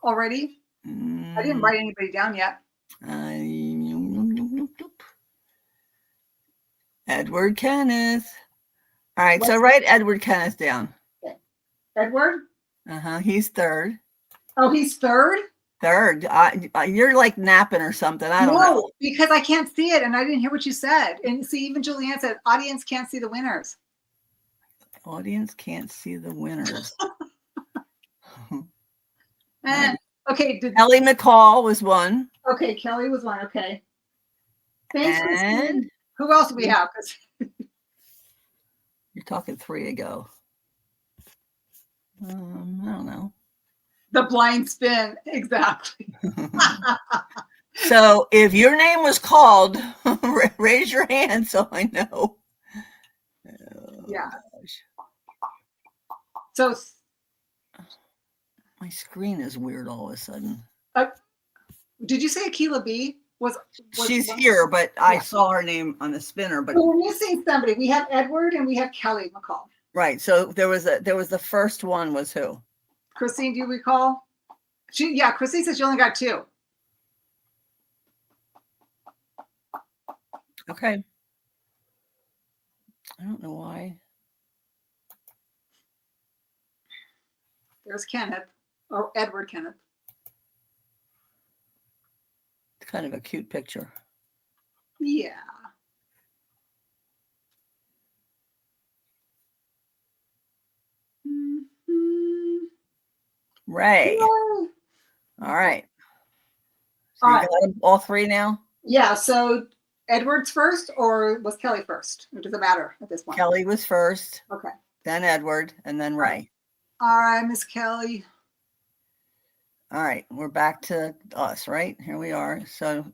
already? I didn't write anybody down yet. Edward Kenneth. All right, so write Edward Kenneth down. Okay. Edward? He's third. Oh, he's third? Third. You're like napping or something. I don't know. Because I can't see it and I didn't hear what you said. And see, even Julianne said, audience can't see the winners. Audience can't see the winners. And okay. Kelly McCall was one. Okay, Kelly was one. Okay. Thanks, and Christine. Who else do we have? You're talking 3 ago. I don't know. The blind spin. Exactly. So if your name was called, raise your hand so I know. Yeah. So my screen is weird all of a sudden. Did you say Akila B? She's here, but I saw her name on the spinner. But we're missing somebody. We have Edward and we have Kelly McCall. Right. So there was the first one was who? Christine, do you recall? Christine says she only got 2. Okay. I don't know why. There's Kenneth, or Edward Kenneth. It's kind of a cute picture. Yeah. Ray. Yay. All right. So you got all 3 now? Yeah. So Edward's first, or was Kelly first? It doesn't matter at this point. Kelly was first. Okay. Then Edward, and then Ray. All right, Miss Kelly. All right, we're back to us, right? Here we are. So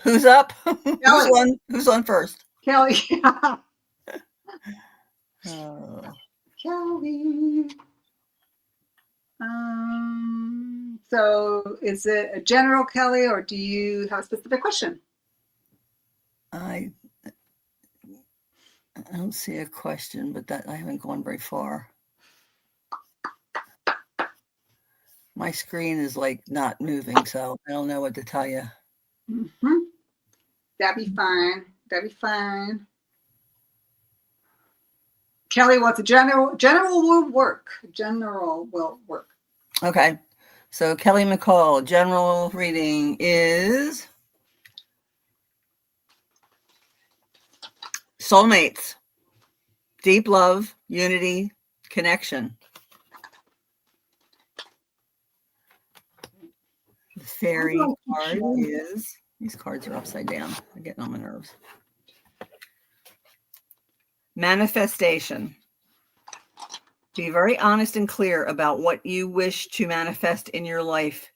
who's up? Who's on first? Kelly. Kelly. So is it a general Kelly, or do you have a specific question? I don't see a question, but that I haven't gone very far. My screen is like not moving, so I don't know what to tell you. Mm-hmm. That'd be fine. That'd be fine. Kelly wants a general will work. General will work. Okay. So Kelly McCall, general reading is soulmates, deep love, unity, connection. The fairy card is, these cards are upside down. They're getting on my nerves. Manifestation. Be very honest and clear about what you wish to manifest in your life.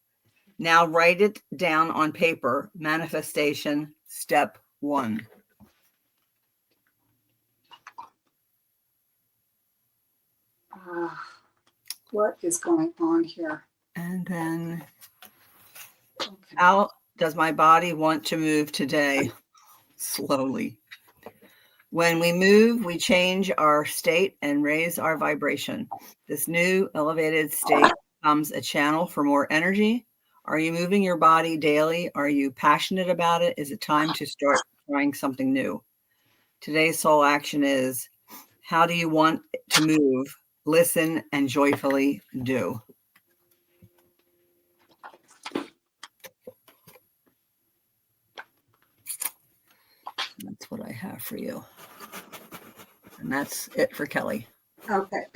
Now write it down on paper. Manifestation, step 1. What is going on here? And then, how does my body want to move today? Slowly. When we move, we change our state and raise our vibration. This new elevated state becomes a channel for more energy. Are you moving your body daily? Are you passionate about it? Is it time to start trying something new? Today's soul action is, how do you want to move? Listen and joyfully do. That's what I have for you. And that's it for Kelly. Okay.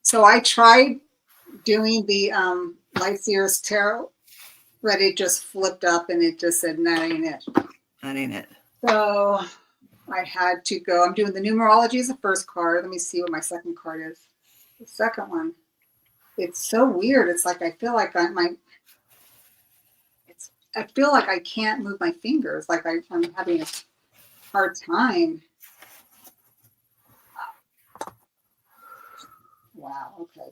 So I tried doing the Light Seers Tarot, but it just flipped up and it just said, that ain't it. That ain't it. So I had to go. I'm doing the numerology as the first card. Let me see what my second card is. The second one. It's so weird. It's like I feel like it's I feel like I can't move my fingers. Like I'm having a hard time. Wow. Okay.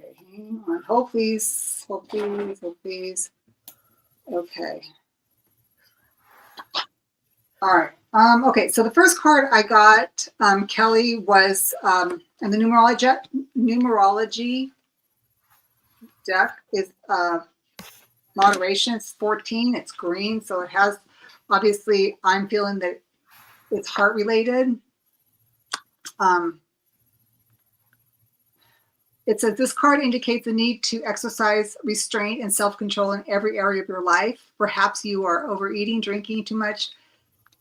Okay. Hang on. Hold please. Hold please. Hold please. Okay. All right. Okay. So the first card I got, Kelly, was in the numerology deck is moderation. It's 14. It's green, so it has. Obviously, I'm feeling that it's heart related. It says this card indicates the need to exercise restraint and self-control in every area of your life. Perhaps you are overeating, drinking too much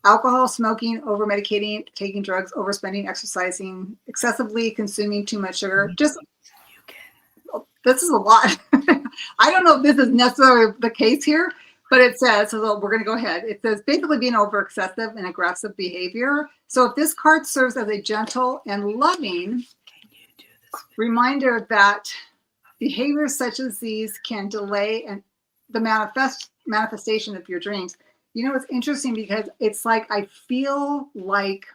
alcohol, smoking, over-medicating, taking drugs, overspending, exercising, excessively consuming too much sugar. Just this is a lot. I don't know if this is necessarily the case here, but it says, so we're going to go ahead. It says basically being over excessive and aggressive behavior. So if this card serves as a gentle and loving reminder that behaviors such as these can delay and the manifestation of your dreams. You know, it's interesting because it's like I feel like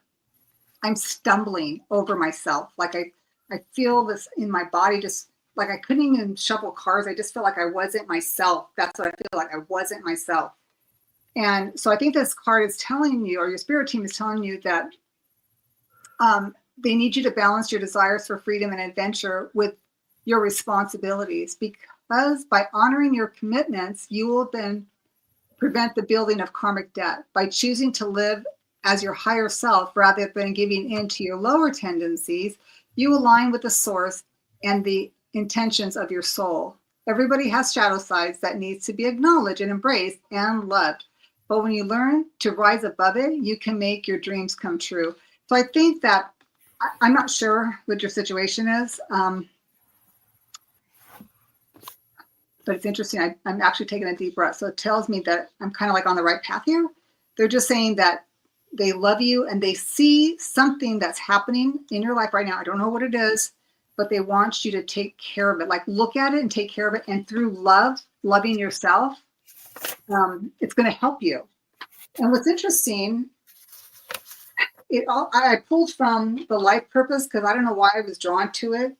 I'm stumbling over myself. Like I feel this in my body, just like I couldn't even shuffle cards. I just felt like I wasn't myself. That's what I feel like. I wasn't myself. And so I think this card is telling you, or your spirit team is telling you that they need you to balance your desires for freedom and adventure with your responsibilities, because by honoring your commitments, you will then prevent the building of karmic debt. By choosing to live as your higher self rather than giving in to your lower tendencies, you align with the source and the intentions of your soul. Everybody has shadow sides that needs to be acknowledged and embraced and loved. But when you learn to rise above it, you can make your dreams come true. So I think that I'm not sure what your situation is. But it's interesting. I'm actually taking a deep breath. So it tells me that I'm kind of like on the right path here. They're just saying that they love you and they see something that's happening in your life right now. I don't know what it is, but they want you to take care of it. Like look at it and take care of it. And through loving yourself, it's going to help you. And what's interesting, I pulled from the life purpose because I don't know why I was drawn to it.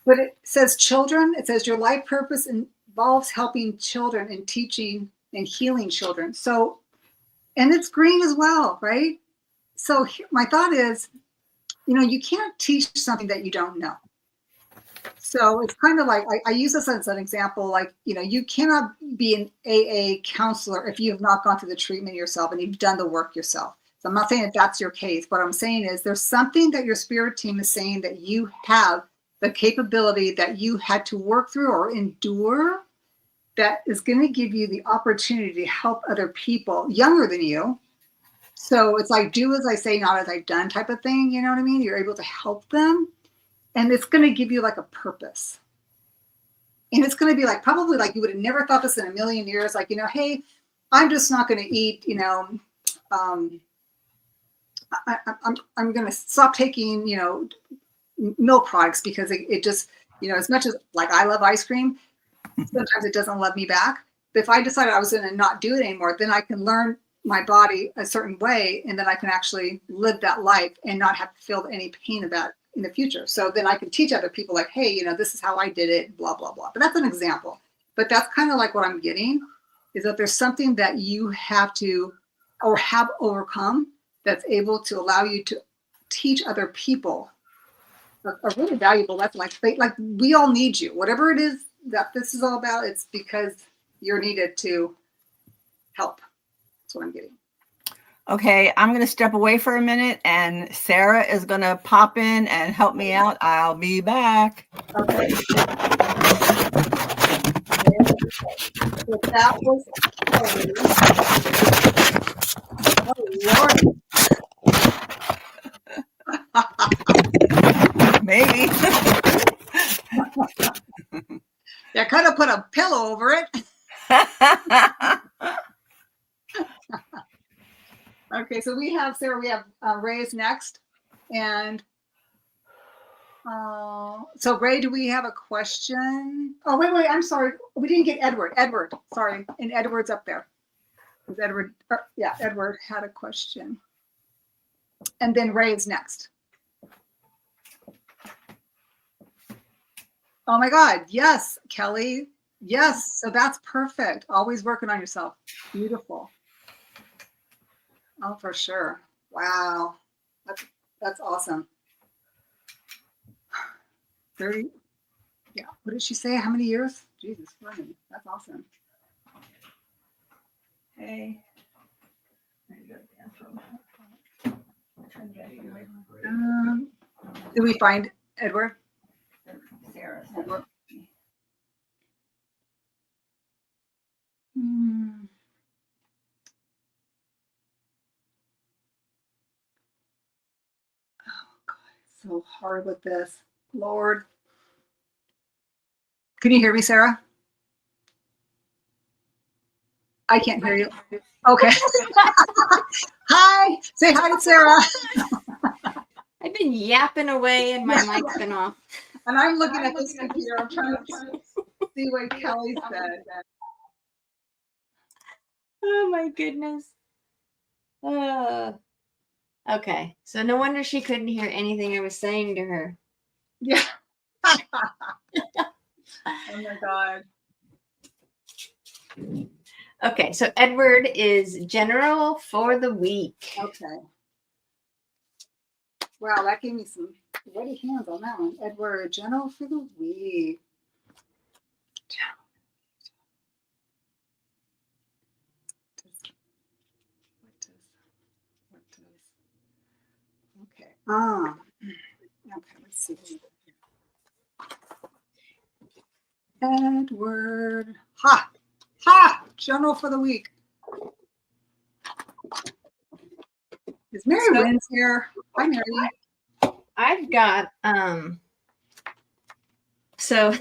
But it says children. It says your life purpose involves helping children and teaching and healing children. So, and it's green as well, right? So my thought is, you know, you can't teach something that you don't know. So it's kind of like, I use this as an example, like, you know, you cannot be an AA counselor if you have not gone through the treatment yourself and you've done the work yourself. So I'm not saying that that's your case. What I'm saying is there's something that your spirit team is saying that you have the capability that you had to work through or endure that is going to give you the opportunity to help other people younger than you. So it's like, do as I say, not as I've done type of thing. You know what I mean? You're able to help them. And it's going to give you like a purpose. And it's going to be like, probably like you would have never thought this in a million years. Like, you know, hey, I'm just not going to eat, you know, I'm going to stop taking, you know, milk products because it just, you know, as much as like I love ice cream, sometimes it doesn't love me back. But if I decided I was going to not do it anymore, then I can learn my body a certain way, and then I can actually live that life and not have to feel any pain about it in the future. So then I can teach other people like, hey, you know, this is how I did it, blah, blah, blah. But that's an example. But that's kind of like what I'm getting is that there's something that you have to or have overcome that's able to allow you to teach other people a really valuable lesson. Like we all need you. Whatever it is that this is all about, it's because you're needed to help. That's what I'm getting. Okay, I'm going to step away for a minute, and Sarah is going to pop in and help me out. I'll be back. Okay. So that was oh, Lord. Maybe. Yeah, kind of put a pillow over it. Okay, so we have Sarah. We have Ray is next, and So Ray, do we have a question? Oh, wait, I'm sorry. We didn't get Edward. Edward, sorry. And Edward's up there. Edward, yeah, Edward had a question. And then Ray is next. Oh my God. Yes, Kelly. Yes. So that's perfect. Always working on yourself. Beautiful. Oh, for sure. Wow. That's awesome. 30. Yeah. What did she say? How many years? Jesus, running. That's awesome. Hey. Did we find Edward? Sarah. Edward. Oh God, it's so hard with this. Lord. Can you hear me, Sarah? I can't hear you. Okay. Hi. Say hi to Sarah. I've been yapping away and my mic's been off. And I'm looking at this computer. I'm trying to see what Kelly said. Oh my goodness. Okay. So no wonder she couldn't hear anything I was saying to her. Yeah. Oh my God. Okay, so Edward is general for the week. Okay. Wow, that gave me some ready hands on that one. Edward, general for the week. Okay. Okay, let's see. Edward. Ha! General for the week. Is Mary Wynn's here? Hi, Mary. I've got so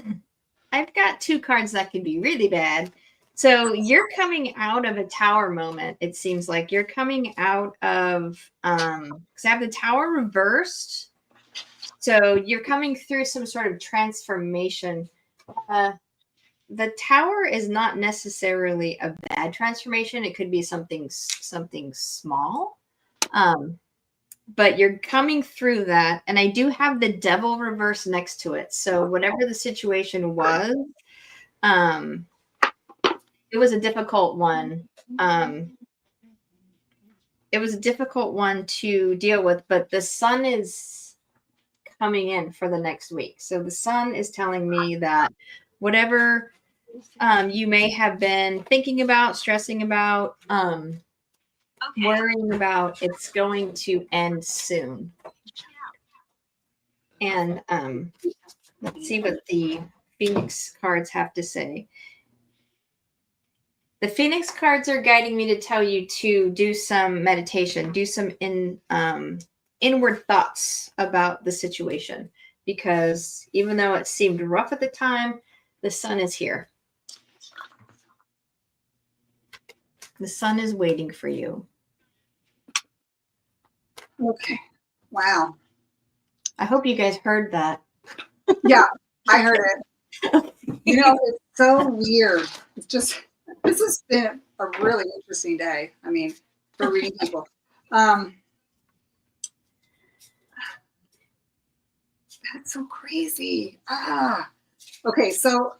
I've got two cards that can be really bad. So you're coming out of a tower moment. It seems like you're coming out of because I have the tower reversed. So you're coming through some sort of transformation. The tower is not necessarily a bad transformation. It could be something small. But you're coming through that, and I do have the devil reverse next to it. So whatever the situation was, it was a difficult one. It was a difficult one to deal with, but the sun is coming in for the next week. So the sun is telling me that whatever you may have been thinking about, stressing about, worrying about, it's going to end soon. And let's see what the Phoenix cards have to say. The Phoenix cards are guiding me to tell you to do some meditation, do some inward thoughts about the situation, because even though it seemed rough at the time, the sun is here. The sun is waiting for you. Okay. Wow. I hope you guys heard that. Yeah, I heard it. You know, it's so weird. It's just, this has been a really interesting day. I mean, for reading people. That's so crazy. Okay, so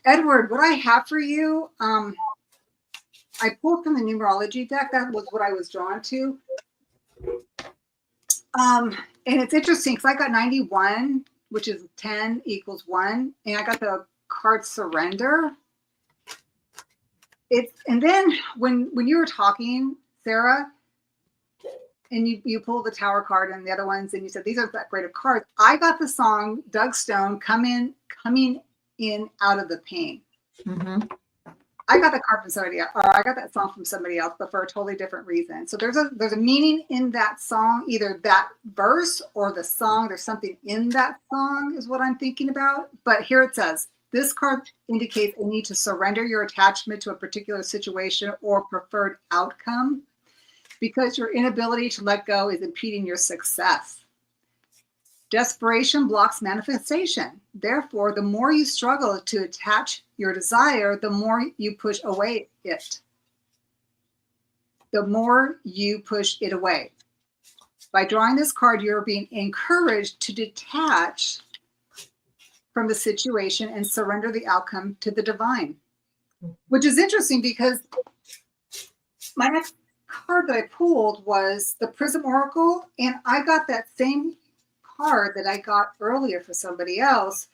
Edward, what I have for you, I pulled from the numerology deck. That was what I was drawn to. And it's interesting because I got 91, which is 10 equals 1, and I got the card surrender. And then when you were talking, Sarah, and you pulled the tower card and the other ones, and you said these are that great of cards. I got the song Doug Stone coming in out of the pain. Mm-hmm. I got the card from somebody else, or I got that song from somebody else, but for a totally different reason. So there's a meaning in that song, either that verse or the song. There's something in that song is what I'm thinking about. But here it says, this card indicates a need to surrender your attachment to a particular situation or preferred outcome because your inability to let go is impeding your success. Desperation blocks manifestation. Therefore, the more you struggle to attach your desire, the more you push away it. The more you push it away. By drawing this card, you're being encouraged to detach from the situation and surrender the outcome to the divine. Which is interesting because my next card that I pulled was the Prism Oracle, and I got that same card that I got earlier for somebody else,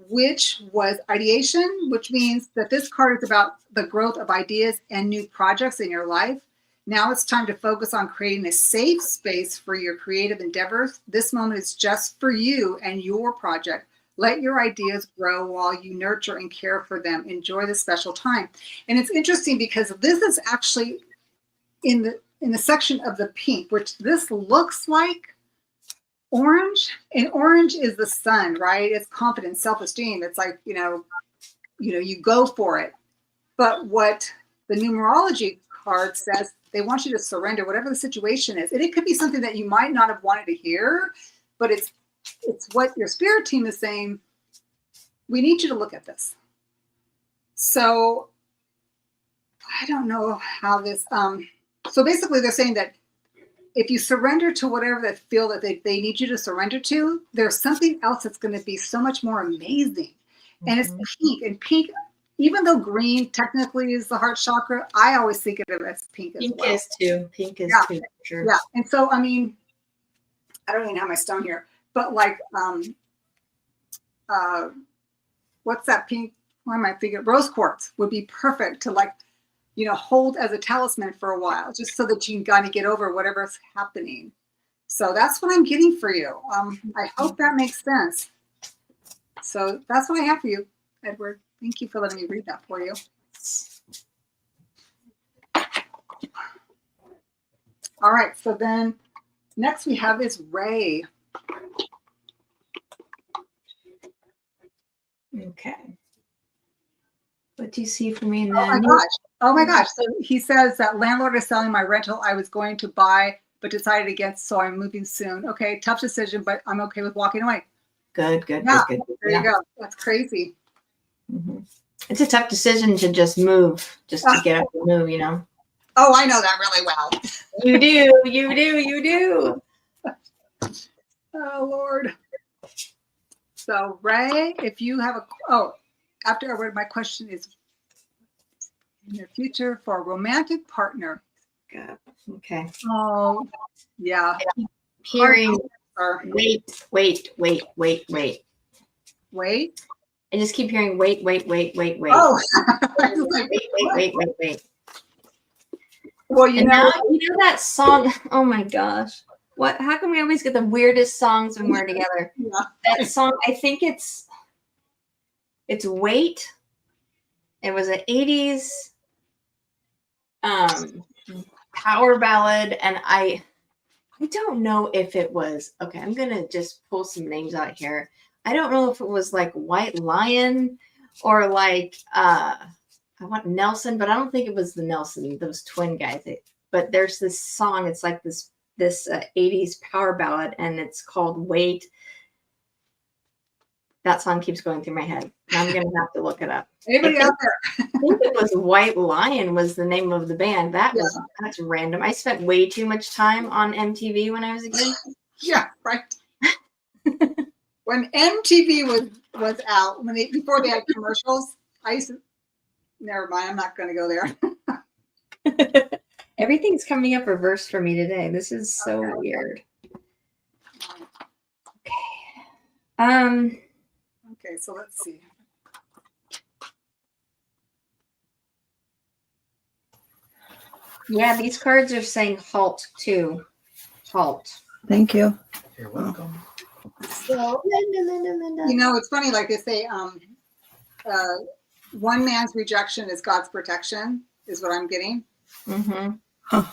which was ideation, which means that this card is about the growth of ideas and new projects in your life. Now it's time to focus on creating a safe space for your creative endeavors. This moment is just for you and your project. Let your ideas grow while you nurture and care for them. Enjoy this special time. And it's interesting because this is actually in the section of the pink, which this looks like orange. And orange is the sun, right? It's confidence, self-esteem. It's like, you go for it. But what the numerology card says, they want you to surrender whatever the situation is. And it could be something that you might not have wanted to hear, but it's what your spirit team is saying. We need you to look at this. So I don't know how this, so basically they're saying that if you surrender to whatever they feel that they need you to surrender to, there's something else that's going to be so much more amazing. And it's pink. And pink, even though green technically is the heart chakra, I always think of it as pink as well. Pink is too, for sure. Yeah. And so, I mean, I don't even have my stone here, but like, what's that pink? Why am I thinking? Rose quartz would be perfect to hold as a talisman for a while, just so that you can kind of get over whatever's happening. So that's what I'm getting for you. I hope that makes sense. So that's what I have for you, Edward. Thank you for letting me read that for you. All right. So then next we have is Ray. Okay. What do you see for me in Oh my gosh. Oh my gosh. So he says that landlord is selling my rental I was going to buy, but decided against, so I'm moving soon. Okay. Tough decision, but I'm okay with walking away. Good. There you go. That's crazy. Mm-hmm. It's a tough decision to just move, to get up and move, Oh, I know that really well. You do. Oh, Lord. So, Ray, if you have after I read my question is in your future for a romantic partner. God. Okay. Oh, yeah. Hearing, wait. Wait. I just keep hearing wait. Oh, wait. Well, now that song. Oh my gosh. What? How come we always get the weirdest songs when we're together? Yeah. That song, I think it's Wait. It was an 80s power ballad, and I don't know if it was, okay, I'm gonna just pull some names out here. I don't know if it was like White Lion or like I want Nelson, but I don't think it was the Nelson, those twin guys. But there's this song, it's like this 80s power ballad, and it's called Wait. That song keeps going through my head. I'm gonna have to look it up. Anybody out there? I think it was White Lion was the name of the band. That's random. I spent way too much time on MTV when I was a kid. Yeah, right. When MTV was out, before they had commercials, I used to. Never mind. I'm not going to go there. Everything's coming up reverse for me today. This is so weird. Okay. Okay, so let's see. Yeah, these cards are saying halt too. Halt. Thank you. You're welcome. So, it's funny, like they say, one man's rejection is God's protection, is what I'm getting. Mm-hmm. Huh.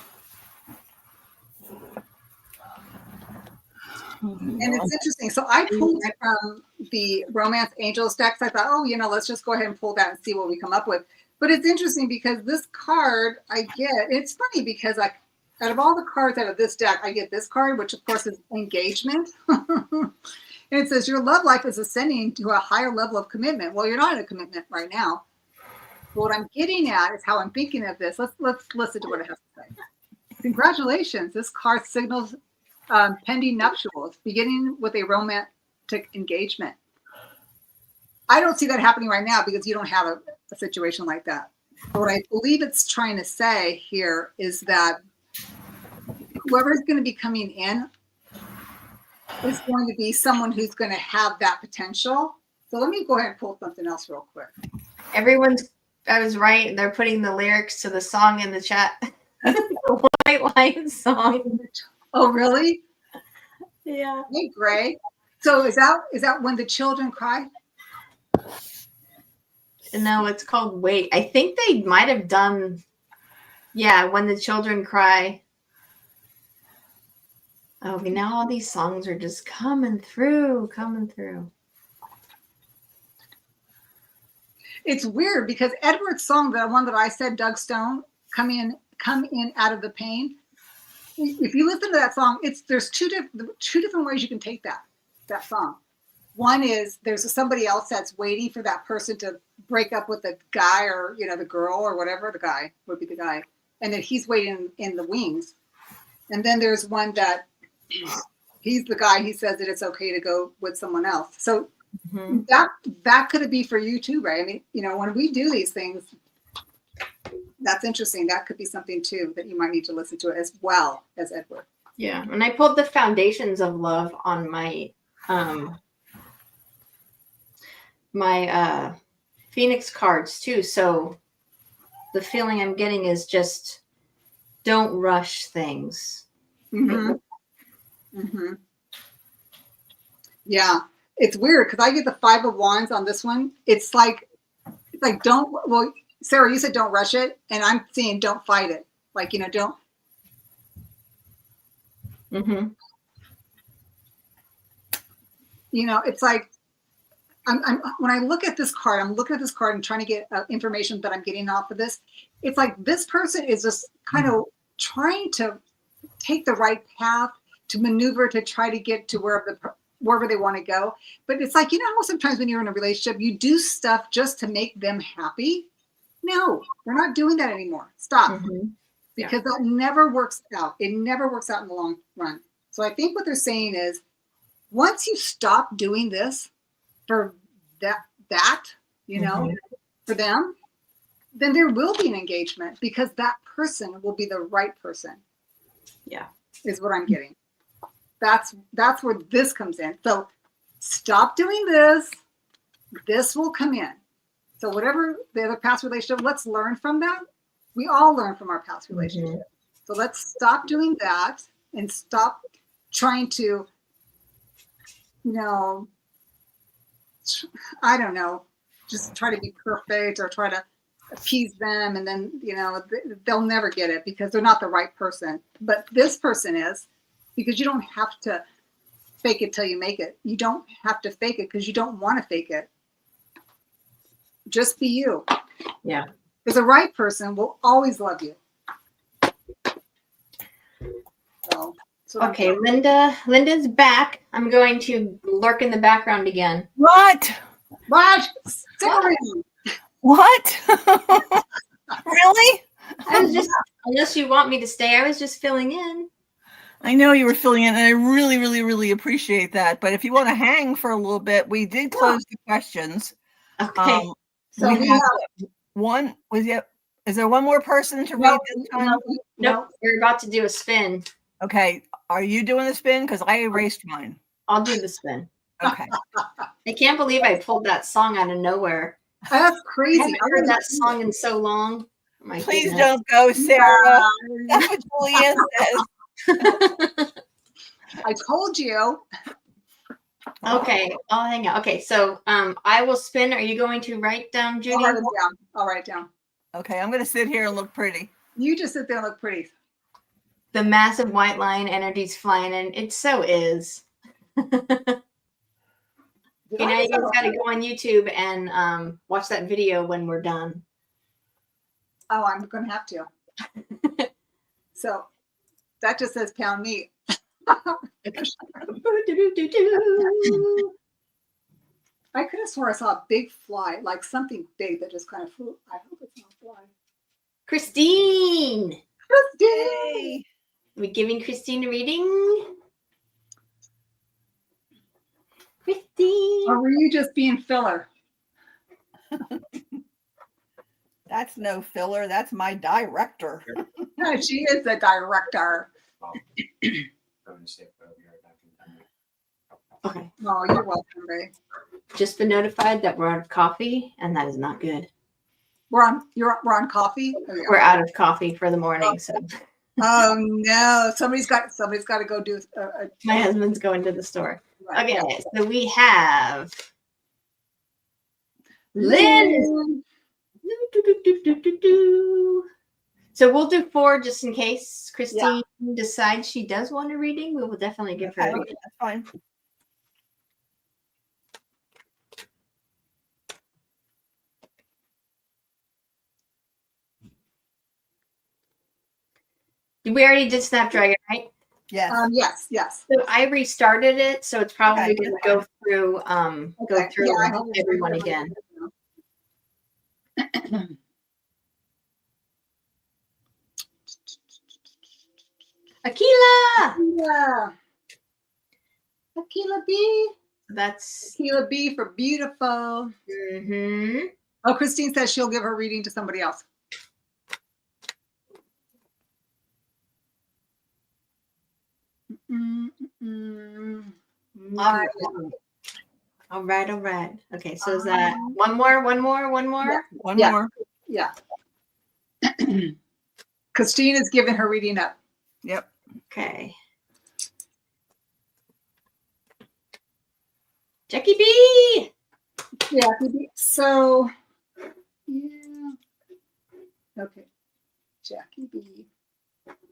And it's interesting. So I pulled from the Romance Angels decks. I thought, let's just go ahead and pull that and see what we come up with. But it's interesting because this card I get, it's funny because Out of all the cards out of this deck, I get this card, which of course is engagement. And it says your love life is ascending to a higher level of commitment. Well, you're not in a commitment right now. But what I'm getting at is how I'm thinking of this. Let's listen to what it has to say. Congratulations. This card signals pending nuptials, beginning with a romantic engagement. I don't see that happening right now because you don't have a situation like that. But what I believe it's trying to say here is that whoever's going to be coming in is going to be someone who's going to have that potential. So let me go ahead and pull something else real quick. I was right. They're putting the lyrics to the song in the chat. The White Lion song. Oh, really? Yeah. Hey, Gray. So is that When the Children Cry? No, it's called Wait. I think they might have done, When the Children Cry. Oh, but now all these songs are just coming through. It's weird because Edward's song, the one that I said, Doug Stone, come in out of the pain. If you listen to that song, there's two different ways you can take that song. One is there's somebody else that's waiting for that person to break up with the guy or the girl or whatever. The guy would be the guy, and then he's waiting in the wings. And then there's one that he's the guy. He says that it's okay to go with someone else. So that could be for you too, right? I mean, when we do these things, that's interesting. That could be something too that you might need to listen to as well as Edward. Yeah, and I pulled the Foundations of Love on my Phoenix cards too. So the feeling I'm getting is just don't rush things. Yeah, it's weird because I get the 5 of Wands on this one. It's like don't. Well, Sarah, you said don't rush it, and I'm seeing don't fight it. Like don't. It's like I'm when I look at this card, I'm looking at this card and trying to get information that I'm getting off of this. It's like this person is just kind of trying to take the right path to maneuver to try to get to wherever they want to go. But it's like, how sometimes when you're in a relationship, you do stuff just to make them happy. No, we're not doing that anymore. Stop. Because that never works out. It never works out in the long run. So I think what they're saying is once you stop doing this for that, for them, then there will be an engagement because that person will be the right person. Yeah. Is what I'm getting. That's where this comes in. So stop doing this. This will come in. So whatever the other past relationship, let's learn from that. We all learn from our past relationship. So let's stop doing that and stop trying to, I don't know, just try to be perfect or try to appease them. And then, they'll never get it because they're not the right person. But this person is, because you don't have to fake it till you make it. You don't have to fake it because you don't want to fake it. Just be you. Yeah. Because the right person will always love you. So okay, Linda's back. I'm going to lurk in the background again. What? What? Really? I was just, unless you want me to stay, I was just filling in. I know you were filling in, and I really, really, really appreciate that. But if you want to hang for a little bit, we did close the questions. Okay. So we have one. Is there one more person to read this time? Nope. We're about to do a spin. Okay. Are you doing the spin? Because I erased mine. I'll do the spin. Okay. I can't believe I pulled that song out of nowhere. That's crazy. I haven't heard that song in so long. Please don't go, Sarah. That's what Julianne says. I told you. Okay, I'll hang out. Okay, so I will spin. Are you going to write down, Judy? I'll write down. Okay, I'm going to sit here and look pretty. You just sit there and look pretty. The massive white lion energy's flying in. It so is. You guys got to go on YouTube and watch that video when we're done. Oh, I'm going to have to. So That just says pound meat. I could have swore I saw a big fly, like something big that just kind of flew. I hope it's not a fly. Christine. Yay. Are we giving Christine a reading? Christine. Or were you just being filler? That's no filler. That's my director. She is the director. Okay. Oh, you're welcome, Ray. Just been notified that we're out of coffee, and that is not good. We're on coffee. Oh, yeah. We're out of coffee for the morning, so Oh no! Somebody's got to go do. my husband's going to the store. Right, Okay, yeah. so we have Lynn. So we'll do 4 just in case Christine decides she does want a reading. We will definitely give her a reading. That's fine. We already did Snapdragon, right? Yes. Yes. So I restarted it, so it's probably going to go through I hope everyone again. Akila. Yeah. Akila B. That's Akila B for beautiful. mm-hmm. Oh, Christine says she'll give her reading to somebody else. All right. Okay, so is that one more? One more. Yeah. Christine is giving her reading up. Yep. Okay. Jackie B. Yeah. So, yeah. Okay. Jackie B.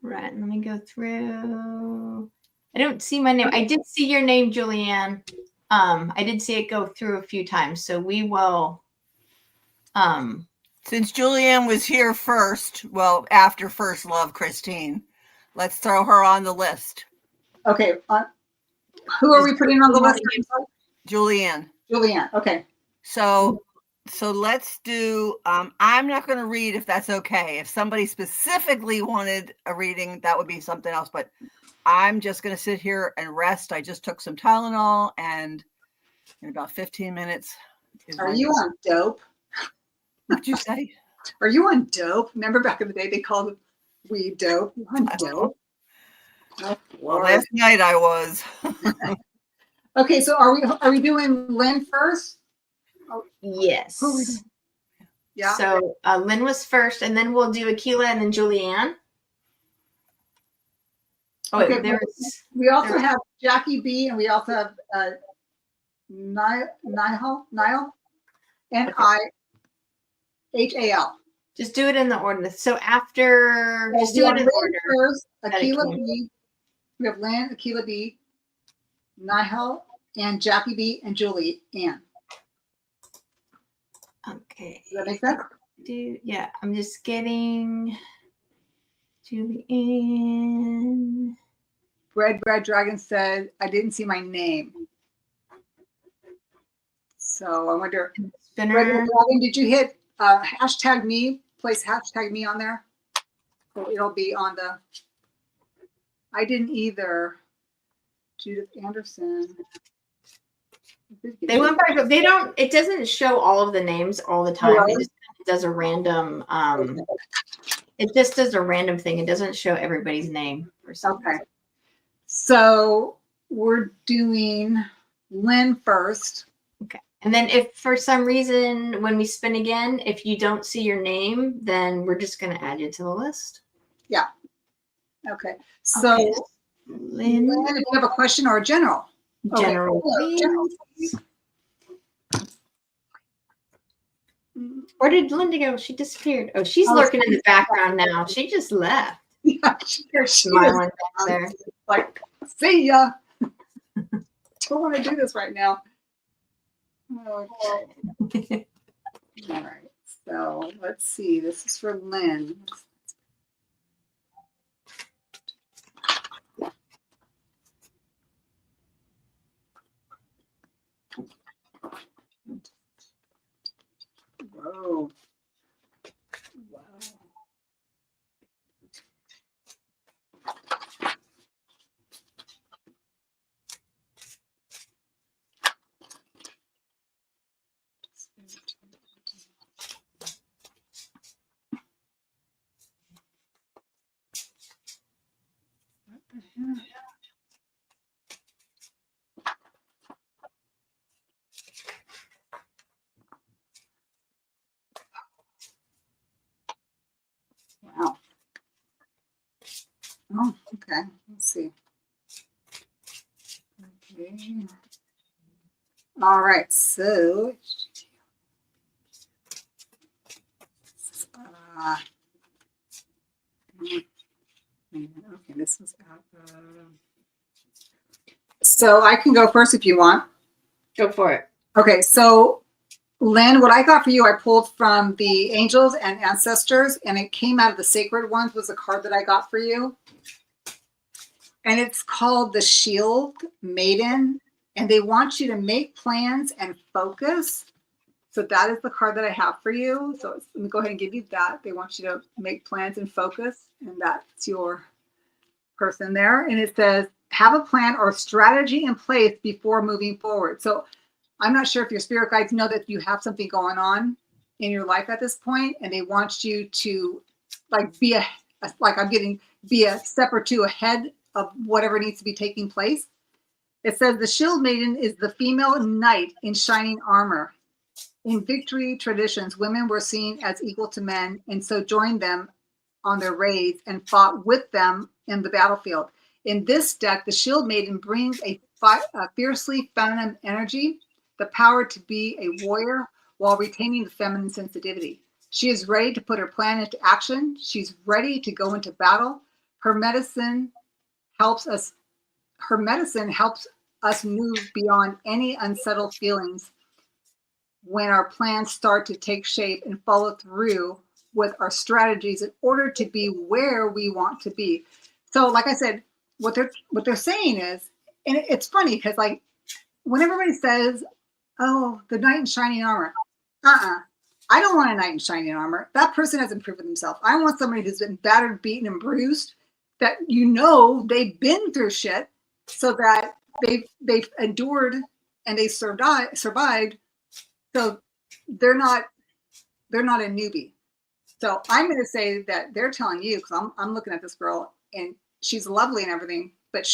Right. Let me go through. I don't see my name. I did see your name, Julianne. I did see it go through a few times. So we will. Since Julianne was here first, well, after First Love Christine, let's throw her on the list. Okay. Who are we putting on the list? Julianne. Julianne. Okay. So let's do, I'm not going to read if that's okay. If somebody specifically wanted a reading, that would be something else, but I'm just going to sit here and rest. I just took some Tylenol, and in about 15 minutes. Are you on dope? What'd you say? Are you on dope? Remember back in the day they called weed dope? You on dope? Well, last night I was. Okay, so are we doing Lynn first? Yes. Who are we doing? Yeah. So Lynn was first, and then we'll do Akila and then Julianne. Oh, okay, wait, we also have Jackie B, and we also have Nihal, N-I-H-A-L. Just do it in the order. So after, just do it in order. First, Akila B. We have Lynn, Akila B, Nihal, and Jackie B, and Julie Ann. Okay. Does that make sense? Yeah, I'm just getting Julianne. Red Dragon said, I didn't see my name. So I wonder, Spinner. Red Dragon, did you hit hashtag me? Place hashtag me on there. So it'll be on the, I didn't either. Judith Anderson. They went by, but they don't, it doesn't show all of the names all the time. Right. It just does a random, it just does a random thing. It doesn't show everybody's name. Okay. So we're doing Lynn first. Okay. And then if for some reason, when we spin again, if you don't see your name, then we're just going to add you to the list. Yeah. Okay. So okay. Lynn, if you have a question or a general. General. Okay. General. Where did Linda go? She disappeared. Oh, she's lurking in the background now. She just left. Yeah, she smiling back there. Like, see ya. Don't want to do this right now. Okay. All right. So let's see. This is for Lynn. Oh. Wow. What the heck? Wow. Oh, okay. Let's see. Okay. All right. So, okay, this is out. So I can go first if you want. Go for it. Okay, so Lynn, what I got for you, I pulled from the angels and ancestors, and it came out of the sacred ones was a card that I got for you. And it's called the Shield Maiden, and they want you to make plans and focus. So that is the card that I have for you. So let me go ahead and give you that. They want you to make plans and focus, and that's your person there. And it says, have a plan or strategy in place before moving forward. So I'm not sure if your spirit guides know that you have something going on in your life at this point, and they want you to like be be a step or two ahead of whatever needs to be taking place. It says the Shield Maiden is the female knight in shining armor. In victory traditions, women were seen as equal to men, and so joined them on their raids and fought with them in the battlefield. In this deck, the Shield Maiden brings a fiercely feminine energy, the power to be a warrior while retaining the feminine sensitivity. She is ready to put her plan into action. She's ready to go into battle. Her medicine helps us move beyond any unsettled feelings when our plans start to take shape and follow through with our strategies in order to be where we want to be. So like I said, what they're saying is, and it's funny because like when everybody says, oh, the knight in shining armor, I don't want a knight in shining armor. That person hasn't proven themselves. I want somebody who's been battered, beaten, and bruised, that they've been through shit, so that they've endured and they survived. So they're not a newbie. So I'm going to say that they're telling you, because I'm looking at this girl and she's lovely and everything, but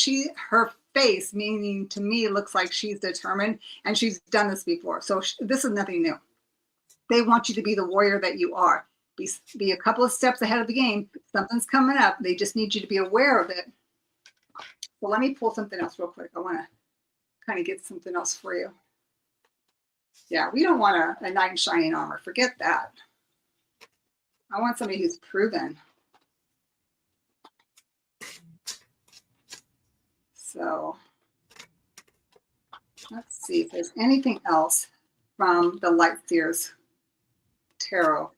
her face, meaning to me, looks like she's determined and she's done this before. So this is nothing new. They want you to be the warrior that you are. Be a couple of steps ahead of the game. Something's coming up. They just need you to be aware of it. Well, let me pull something else real quick. I want to kind of get something else for you. Yeah, we don't want a knight in shining armor. Forget that. I want somebody who's proven. So let's see if there's anything else from the Light Seers Tarot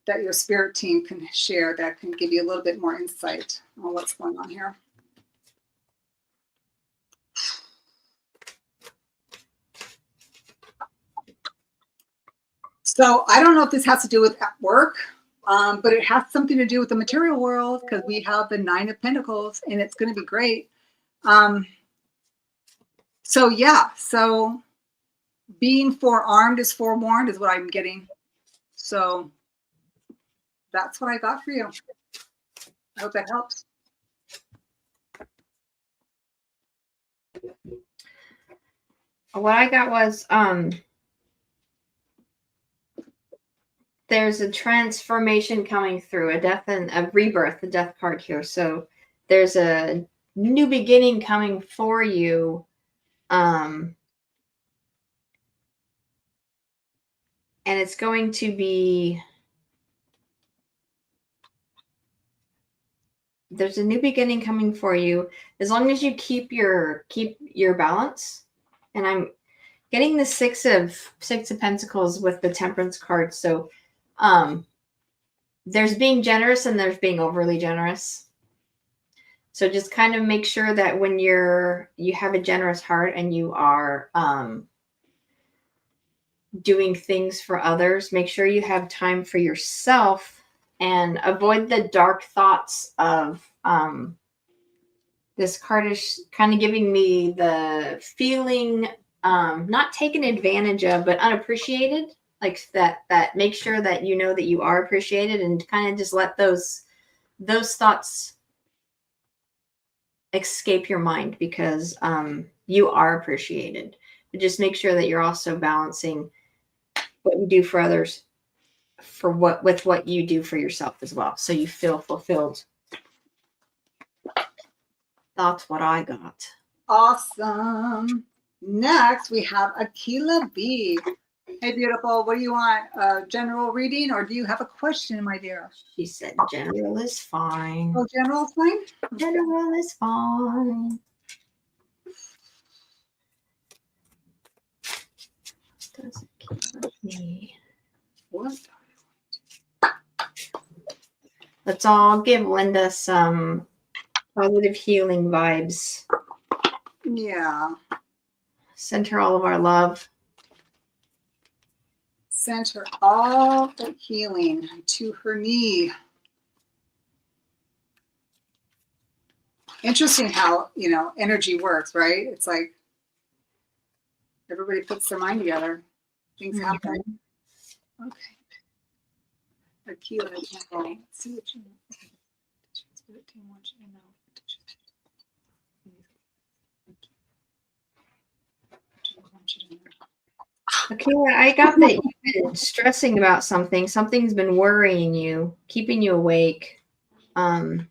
that your spirit team can share that can give you a little bit more insight on what's going on here. So I don't know if this has to do with work, but it has something to do with the material world, because we have the Nine of Pentacles and it's going to be great. So yeah, so being forearmed is forewarned is what I'm getting. So that's what I got for you. I hope that helps. What I got was there's a transformation coming through, a death and a rebirth, the death card here. So there's a new beginning coming for you. And it's going to be, there's a new beginning coming for you as long as you keep your balance. And I'm getting the six of Pentacles with the Temperance card. So there's being generous and there's being overly generous. So just kind of make sure that when you have a generous heart and you are doing things for others. Make sure you have time for yourself and avoid the dark thoughts of this card is kind of giving me the feeling not taken advantage of, but unappreciated. Like that make sure that you know that you are appreciated, and kind of just let those thoughts escape your mind, because you are appreciated. But just make sure that you're also balancing what you do for others with what you do for yourself as well, so you feel fulfilled. That's what I got. Awesome. Next, we have Akila B. Hey, beautiful. What do you want? A general reading, or do you have a question, my dear? She said general is fine. Oh, general is fine? General is fine. Doesn't keep with me. What? Let's all give Linda some positive healing vibes. Yeah. Send her all of our love. Send her all the healing to her knee. Interesting how, energy works, right? It's like everybody puts their mind together. Things happen. Okay. Akila, let's see what you want you to know. Akila, I got that you've been stressing about something. Something's been worrying you, keeping you awake, causing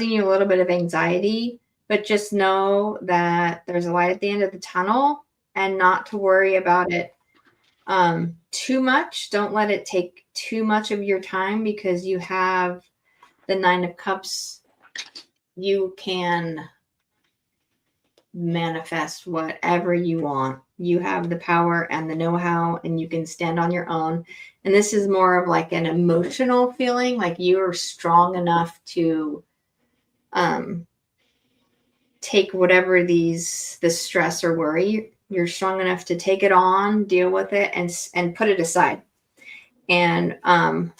you a little bit of anxiety. But just know that there's a light at the end of the tunnel, and not to worry about it too much. Don't let it take too much of your time, because you have the 9 of Cups. You can manifest whatever you want. You have the power and the know-how, and you can stand on your own. And this is more of like an emotional feeling, like you are strong enough to take whatever this stress or worry. You're strong enough to take it on, deal with it, and put it aside. And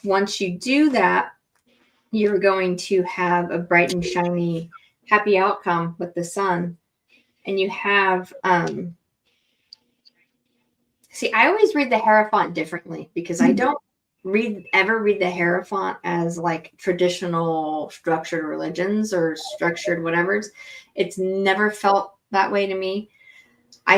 once you do that, you're going to have a bright and shiny, happy outcome with the sun. And you have, see, I always read the Hierophant differently, because I don't ever read the Hierophant as like traditional structured religions or structured whatever's. It's never felt that way to me. I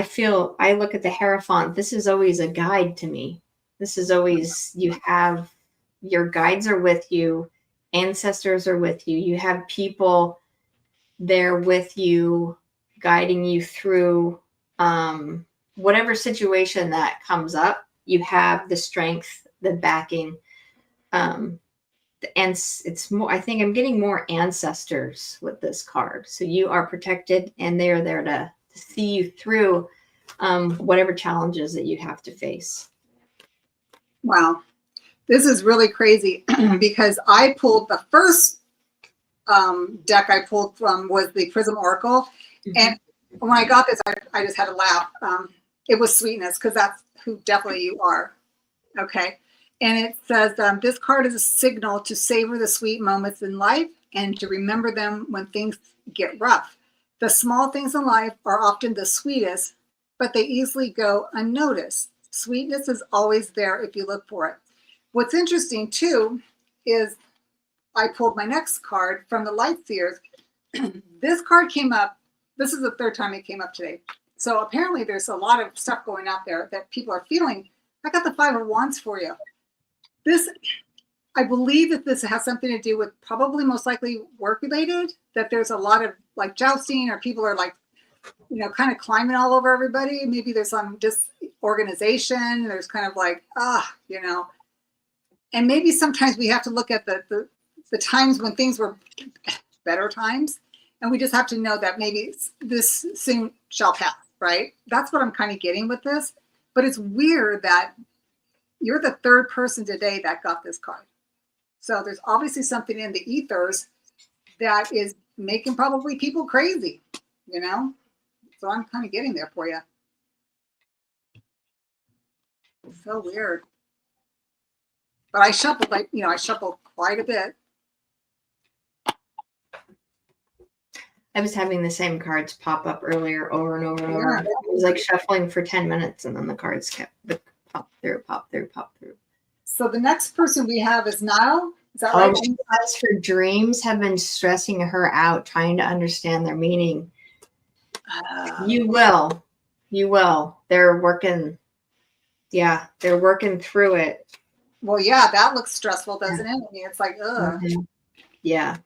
look at the Hierophant, this is always a guide to me. This is always, you have, your guides are with you, ancestors are with you, you have people there with you, guiding you through whatever situation that comes up. You have the strength, the backing, and it's more, I think I'm getting more ancestors with this card. So you are protected, and they are there to see you through whatever challenges that you have to face. Wow. This is really crazy because I pulled the first deck I pulled from was the Prism Oracle. Mm-hmm. And when I got this, I just had to laugh. It was sweetness, because that's who definitely you are. Okay. And it says, this card is a signal to savor the sweet moments in life and to remember them when things get rough. The small things in life are often the sweetest, but they easily go unnoticed. Sweetness is always there if you look for it. What's interesting too is I pulled my next card from the Light Seers. This card came up. This is the third time it came up today. So apparently there's a lot of stuff going out there that people are feeling. I got the 5 of Wands for you. This, I believe that this has something to do with probably most likely work related, that there's a lot of like jousting, or people are like, kind of climbing all over everybody. Maybe there's some disorganization. There's kind of like, and maybe sometimes we have to look at the times when things were better times. And we just have to know that maybe this soon shall pass, right? That's what I'm kind of getting with this. But it's weird that you're the third person today that got this card. So there's obviously something in the ethers that is making probably people crazy, So I'm kind of getting there for you. So weird. But I shuffled, like, I shuffled quite a bit. I was having the same cards pop up earlier over and over and over. Yeah. It was like shuffling for 10 minutes and then the cards kept pop through, pop through, pop through. So the next person we have is Niall. Is that right? She says her dreams have been stressing her out, trying to understand their meaning. You will. They're working. Yeah, they're working through it. Well, yeah, that looks stressful, doesn't it? I mean, it's like, ugh. Mm-hmm. Yeah.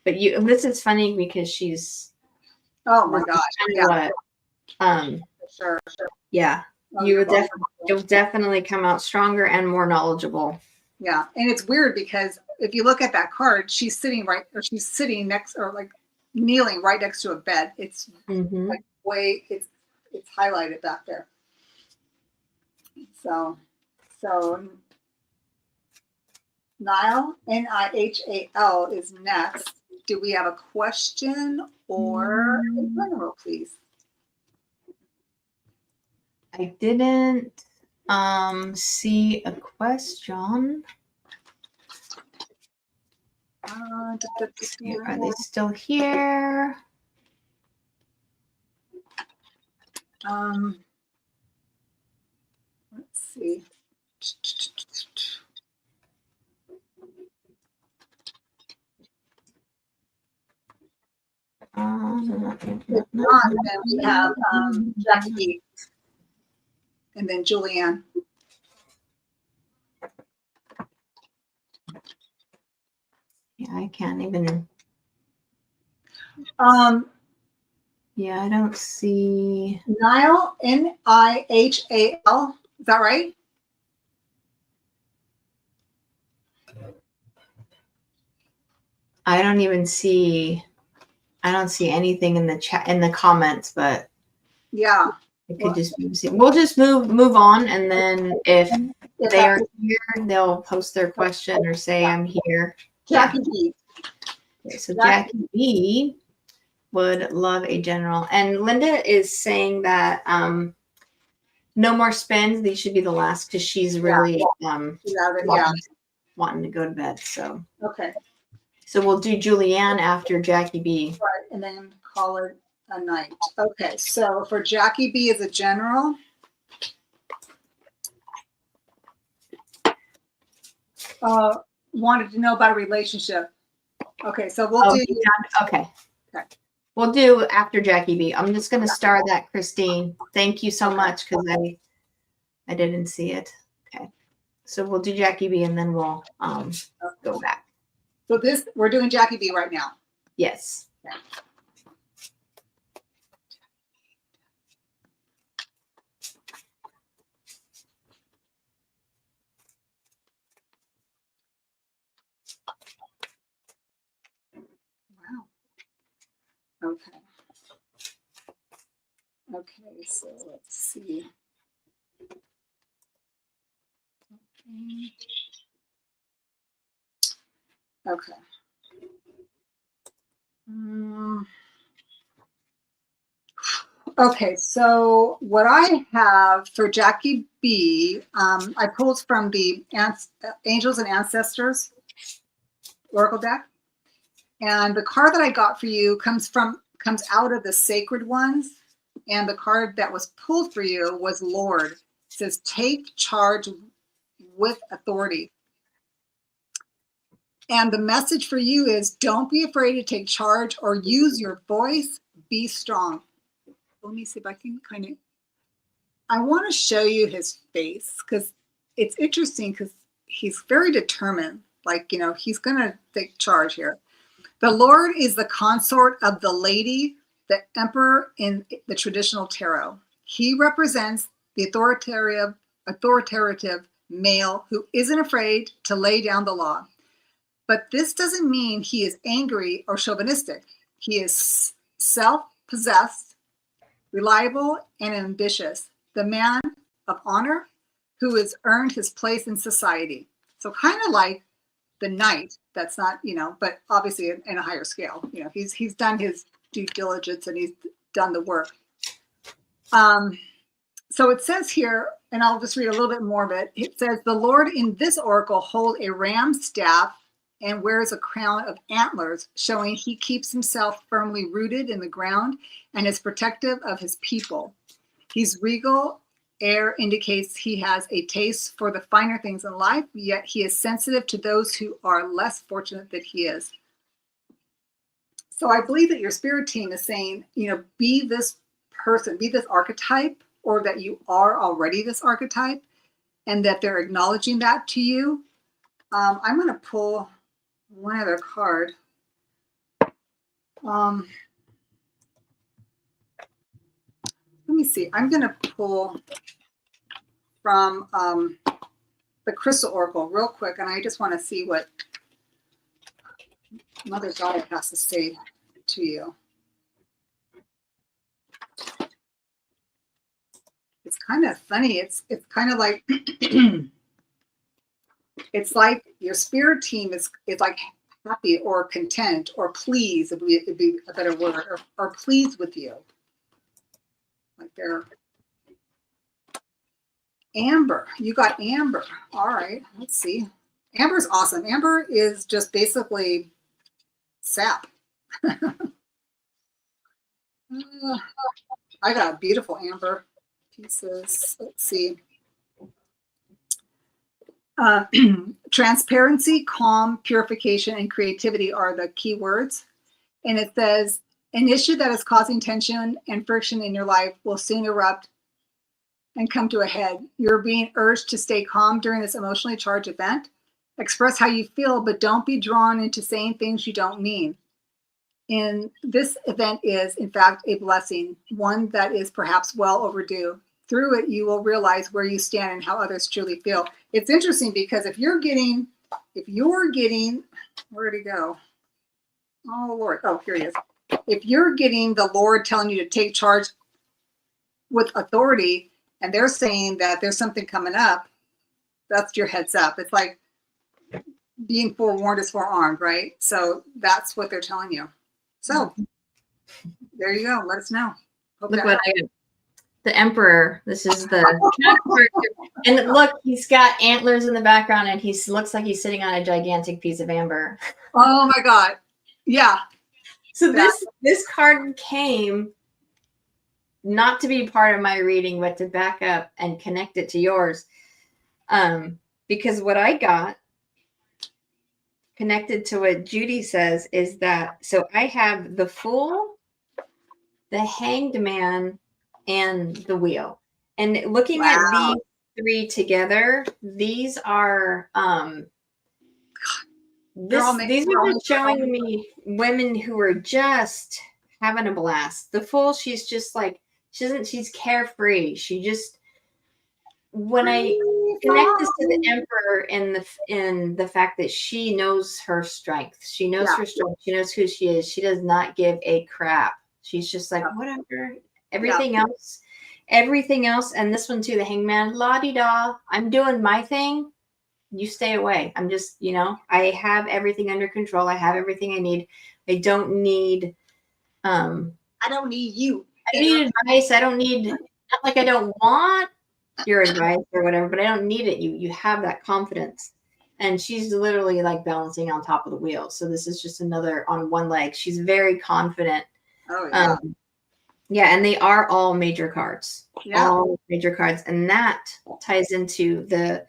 But this is funny because she's. Oh my gosh. Yeah. Sure. Sure. Yeah. Oh, You'll definitely come out stronger and more knowledgeable. Yeah. And it's weird because if you look at that card, she's sitting next, or like kneeling right next to a bed. It's like it's highlighted back there. So Nihal, Nihal is next. Do we have a question or a general, please? I didn't see a question. Are they still here? Let's see. If not, then we have Jackie and then Julianne. Yeah, I can't even. Yeah, I don't see. Nihal, Nihal. Is that right? I don't see anything in the chat, in the comments, but yeah, it could just be. We'll just move on, and then if they are here, they'll post their question or say I'm here. Jackie B. Okay, so Jackie B would love a general, and Linda is saying that no more spins. These should be the last because she's really wanting to go to bed. So okay. So we'll do Julianne after Jackie B. Right, and then call it a night. Okay, so for Jackie B as a general. Wanted to know about a relationship. Okay, so we'll do. Okay. We'll do after Jackie B. I'm just going to star that, Christine. Thank you so much because I didn't see it. Okay. So we'll do Jackie B and then we'll go back. So we're doing Jackie B right now. Yes. Yeah. Wow. Okay. Okay, so let's see. Okay. Okay, so what I have for Jackie B, I pulled from the Angels and Ancestors Oracle deck. And the card that I got for you comes out of the Sacred Ones. And the card that was pulled for you was Lord. It says, take charge with authority. And the message for you is, don't be afraid to take charge or use your voice. Be strong. Let me see if I can I want to show you his face because it's interesting because he's very determined. Like, he's going to take charge here. The Lord is the consort of the lady, the emperor in the traditional tarot. He represents the authoritative male who isn't afraid to lay down the law. But this doesn't mean he is angry or chauvinistic. He is self-possessed, reliable, and ambitious. The man of honor who has earned his place in society. So kind of like the knight, that's not, but obviously in a higher scale. He's done his due diligence and he's done the work. So it says here, and I'll just read a little bit more of it. It says, the Lord in this oracle hold a ram's staff and wears a crown of antlers, showing he keeps himself firmly rooted in the ground and is protective of his people. His regal air indicates he has a taste for the finer things in life, yet he is sensitive to those who are less fortunate than he is. So I believe that your spirit team is saying, be this person, be this archetype, or that you are already this archetype, and that they're acknowledging that to you. I'm going to pull one other card. Let me see. I'm going to pull from the Crystal Oracle real quick, and I just want to see what Mother Gaia has to say to you. It's kind of funny. It's kind of like it's like your spirit team is like happy or content or pleased, it'd be a better word, or pleased with you. Like they're Amber. You got Amber. All right, let's see. Amber's awesome. Amber is just basically sap. I got a beautiful amber pieces. Let's see. Transparency, calm, purification, and creativity are the key words. And it says, an issue that is causing tension and friction in your life will soon erupt and come to a head. You're being urged to stay calm during this emotionally charged event. Express how you feel, but don't be drawn into saying things you don't mean. And this event is, in fact, a blessing, one that is perhaps well overdue. Through it, you will realize where you stand and how others truly feel. It's interesting because if you're getting, where'd he go? Oh, Lord. Oh, here he is. If you're getting the Lord telling you to take charge with authority, and they're saying that there's something coming up, that's your heads up. It's like being forewarned is forearmed, right? So that's what they're telling you. So there you go. Let us know. Hope Look what I got. The Emperor. This is the and look, he's got antlers in the background, and he looks like he's sitting on a gigantic piece of amber. Oh my God! Yeah. So this card came not to be part of my reading, but to back up and connect it to yours, because what I got connected to what Judy says is that, so I have the Fool, the Hanged Man, and the Wheel. And looking at these three together, these are these are showing me women who are just having a blast. The Fool, she's just like, she's carefree. She just, when I connect this to the Emperor in the fact that she knows her strength. She knows her strength. She knows who she is. She does not give a crap. She's just like, whatever. Everything else. And this one too, the Hangman, la-di-da. I'm doing my thing. You stay away. I'm just, I have everything under control. I have everything I need. I don't need I don't need you. I need advice. I don't need, not like I don't want your advice or whatever, but I don't need it. You have that confidence. And she's literally like balancing on top of the wheel. So this is just another on one leg. She's very confident. Oh yeah. Yeah, and they are all major cards. Yeah. All major cards. And that ties into the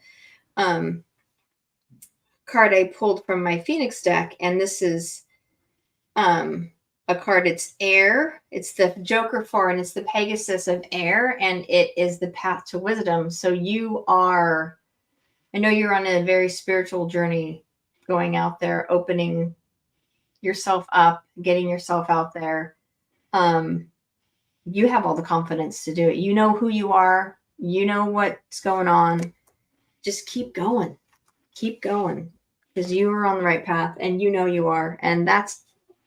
card I pulled from my Phoenix deck. And this is a card. It's air. It's the Joker 4, and it's the Pegasus of air, and it is the path to wisdom. So you are, I know you're on a very spiritual journey, going out there, opening yourself up, getting yourself out there. You have all the confidence to do it. You know who you are. You know what's going on. Just keep going. Keep going, because you are on the right path, and you are. And that's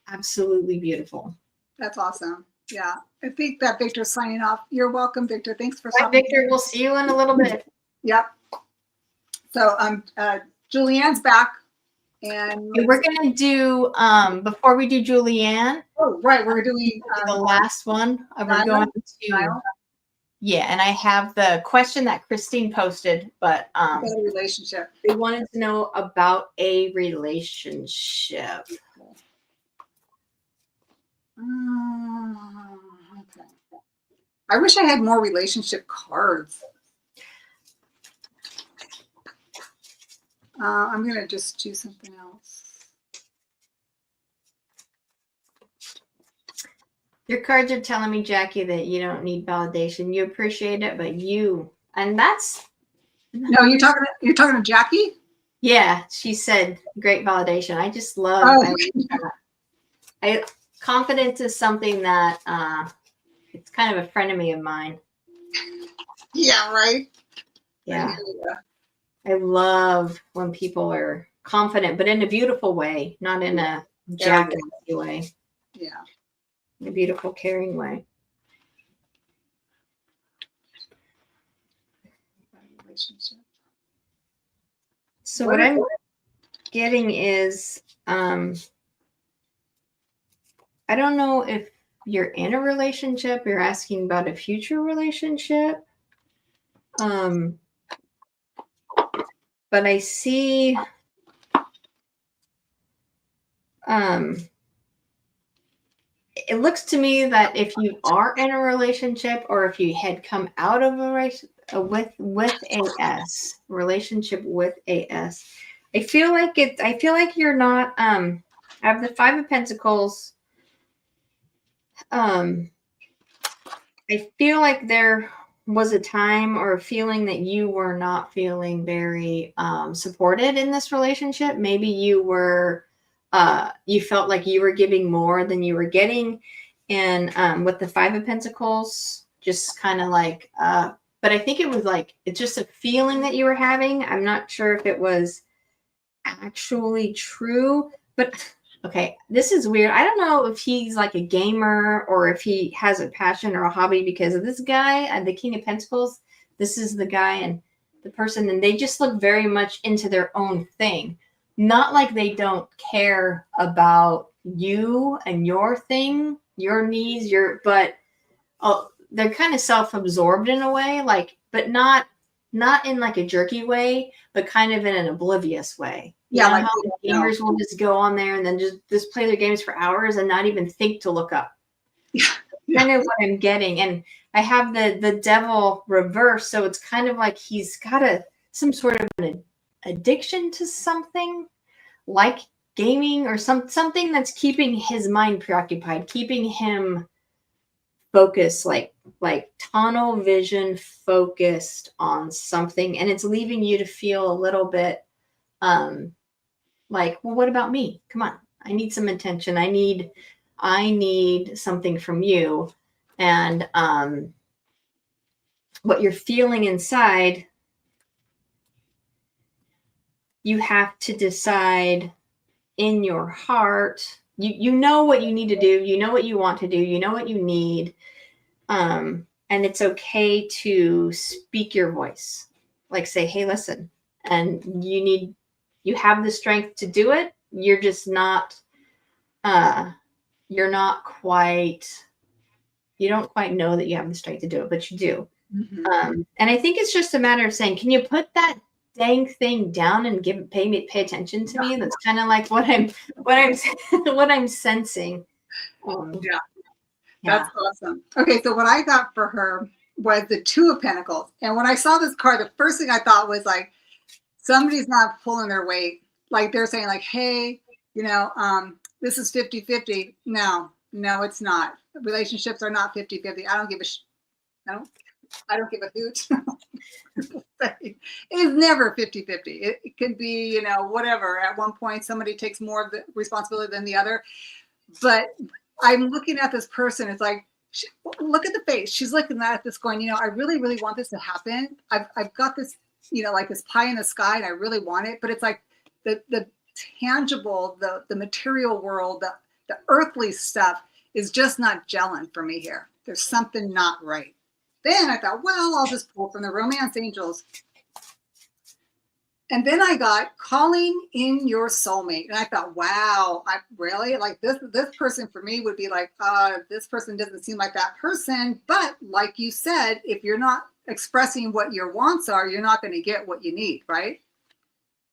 absolutely beautiful. That's awesome. Yeah. I think that Victor's signing off. You're welcome, Victor. Thanks for stopping. Victor, we'll see you in a little bit. Yep. So Julianne's back. And we're going to do, before we do Julianne. Oh, right. We're doing the last one. We're going to, Yeah, and I have the question that Christine posted, but About a relationship. they wanted to know about a relationship. Okay. I wish I had more relationship cards. I'm going to just do something else. Your cards are telling me, Jackie, that you don't need validation. You appreciate it, but and that's. No, you're talking to Jackie? Yeah, she said great validation. I just love. Confidence is something that it's kind of a frenemy of mine. Yeah, right. Yeah. I love when people are confident, but in a beautiful way, not in a jackassy way. Yeah. In a beautiful, caring way. Relationship. So what I'm getting is, I don't know if you're in a relationship, you're asking about a future relationship. But I see, it looks to me that if you are in a relationship or if you had come out of a relationship with AS, I feel like you're not, I have the 5 of Pentacles. I feel like there was a time or a feeling that you were not feeling very supported in this relationship. Maybe you were, you felt like you were giving more than you were getting. And with the 5 of Pentacles, just kind of like, but I think it was like, it's just a feeling that you were having. I'm not sure if it was actually true, but okay, this is weird. I don't know if he's like a gamer or if he has a passion or a hobby, because of this guy, the King of Pentacles. This is the guy and the person, and they just look very much into their own thing. Not like they don't care about you and your thing, your needs, but they're kind of self-absorbed in a way, like, but not in like a jerky way, but kind of in an oblivious way. You know how gamers will just go on there and then just play their games for hours and not even think to look up. Yeah. Kind of what I'm getting. And I have the devil reverse, so it's kind of like he's got some sort of an addiction to something like gaming or something that's keeping his mind preoccupied, keeping him focused, like tunnel vision, focused on something, and it's leaving you to feel a little bit like, well, what about me? Come on, I need some attention. I need something from you. And what you're feeling inside, you have to decide in your heart. You know what you need to do. You know what you want to do. You know what you need. And it's okay to speak your voice. Like say, hey, listen, and you have the strength to do it. You're just not, you don't quite know that you have the strength to do it, but you do. Mm-hmm. And I think it's just a matter of saying, can you put that dang thing down and pay attention to me? That's kind of like what I'm sensing. Yeah. That's awesome. Okay, so what I got for her was the 2 of Pentacles. And when I saw this card, the first thing I thought was like, somebody's not pulling their weight. Like they're saying like, hey, this is 50-50. No, it's not. Relationships are not 50-50. I don't give a hoot. It is never 50-50. It could be, whatever. At one point, somebody takes more of the responsibility than the other. But I'm looking at this person. It's like, look at the face. She's looking at this going, I really, really want this to happen. I've got this, like this pie in the sky, and I really want it. But it's like the tangible, the material world, the earthly stuff is just not gelling for me here. There's something not right. Then I thought, well, I'll just pull from the romance angels. And then I got calling in your soulmate. And I thought, wow, I really like this person for me would be like, this person doesn't seem like that person. But like you said, if you're not expressing what your wants are, you're not going to get what you need, right?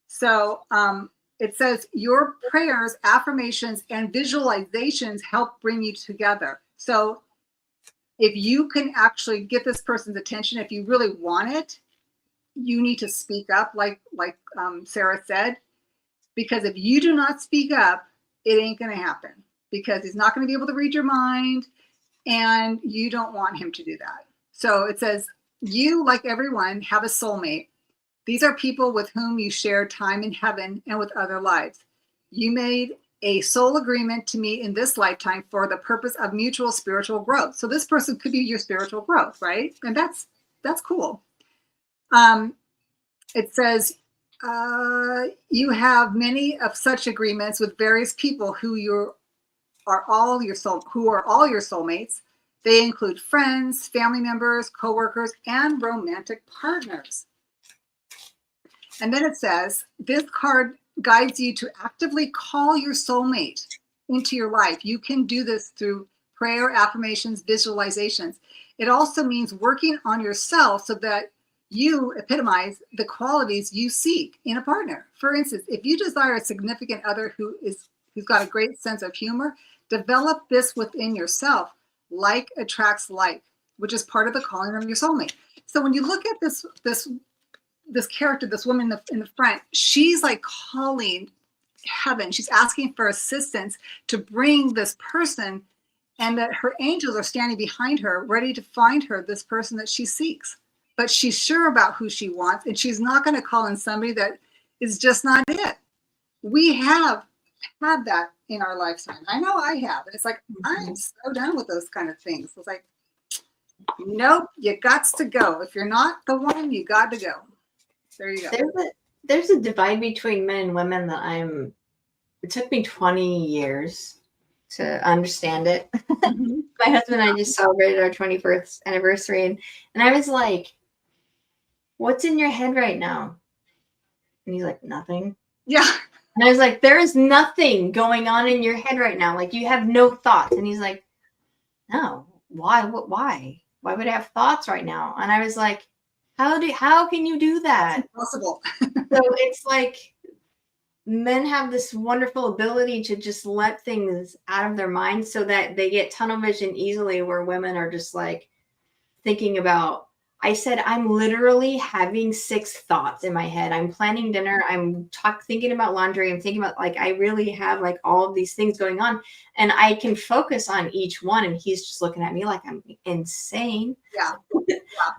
So it says your prayers, affirmations, and visualizations help bring you together. So if you can actually get this person's attention, if you really want it, you need to speak up, like Sarah said, because if you do not speak up, it ain't going to happen, because he's not going to be able to read your mind, and you don't want him to do that. So it says, you, like everyone, have a soulmate. These are people with whom you share time in heaven and with other lives. You made a soul agreement to meet in this lifetime for the purpose of mutual spiritual growth. So this person could be your spiritual growth, right? And that's cool. It says, you have many of such agreements with various people who are all your soulmates. They include friends, family members, coworkers, and romantic partners. And then it says, this card guides you to actively call your soulmate into your life. You can do this through prayer, affirmations, visualizations. It also means working on yourself so that you epitomize the qualities you seek in a partner. For instance, if you desire a significant other who's got a great sense of humor, develop this within yourself. Like attracts like, which is part of the calling of your soulmate. So when you look at this character, this woman in the front, she's like calling heaven. She's asking for assistance to bring this person, and that her angels are standing behind her, ready to find her this person that she seeks. But she's sure about who she wants, and she's not going to call in somebody that is just not it. We have had that in our lifetime. I know I have. And it's like, I'm so done with those kind of things. It's like, nope, you got to go. If you're not the one, you got to go. There you go. There's a divide between men and women that it took me 20 years to understand it. Mm-hmm. My husband and I just celebrated our 21st anniversary, and I was like, what's in your head right now? And he's like, nothing. Yeah. And I was like, there is nothing going on in your head right now. Like, you have no thoughts. And he's like, no, why? Why would I have thoughts right now? And I was like, how can you do that? That's impossible. So it's like, men have this wonderful ability to just let things out of their minds so that they get tunnel vision easily, where women are just like thinking about, I said, I'm literally having 6 thoughts in my head. I'm planning dinner. I'm thinking about laundry. I'm thinking about, like, I really have like all of these things going on, and I can focus on each one. And he's just looking at me like I'm insane. Yeah.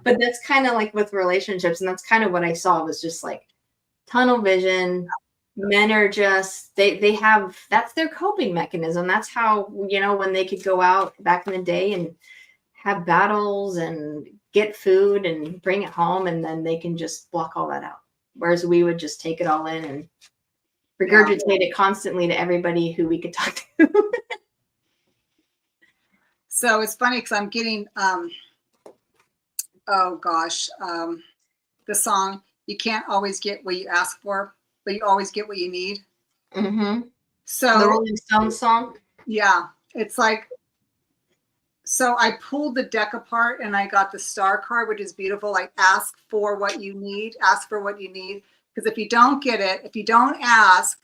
But that's kind of like with relationships. And that's kind of what I saw, was just like tunnel vision. Men are just, they have, that's their coping mechanism. That's how, when they could go out back in the day and have battles and get food and bring it home, and then they can just block all that out. Whereas we would just take it all in and regurgitate it constantly to everybody who we could talk to. So it's funny because I'm getting, the song, you can't always get what you ask for, but you always get what you need. Mm-hmm. So the Rolling Stones song. Yeah, it's like, so I pulled the deck apart and I got the star card, which is beautiful. Like, ask for what you need. Ask for what you need. Because if you don't get it, if you don't ask,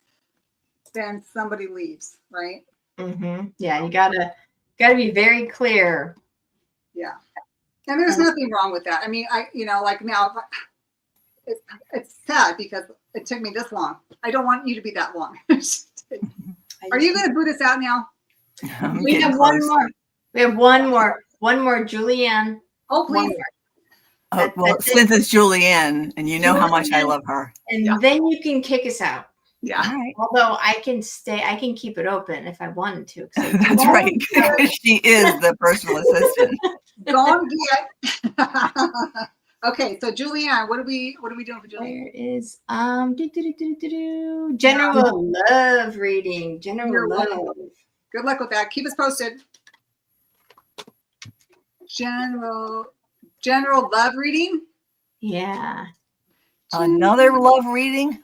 then somebody leaves, right? Mm-hmm. Yeah, you gotta be very clear. Yeah, and there's nothing wrong with that. I mean, like now, it's sad because it took me this long. I don't want you to be that long. Are you going to boot us out now? We have one more. We have one more, Julianne. Oh, please. Oh, well, since it's Julianne, and you know how much I love her. And then you can kick us out. Yeah. All right. Although I can keep it open if I wanted to. That's right. She is the personal assistant. Go and get. Okay, so Julianne, what are we doing for Julianne? There is general love reading. General love. Good luck with that. Keep us posted. General love reading. Yeah. Another love reading.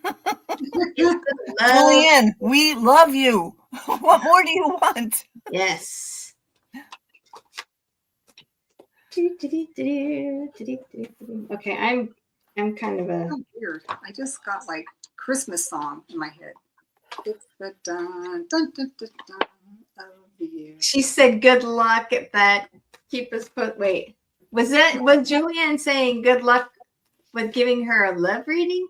Julianne, we love you. What more do you want? Yes. Okay, I'm kind of a Oh, weird. I just got like Christmas song in my head. It's the dun dun dun dun dun of the year. She said good luck at that. Keep us put. Wait, was Julianne saying good luck with giving her a love reading?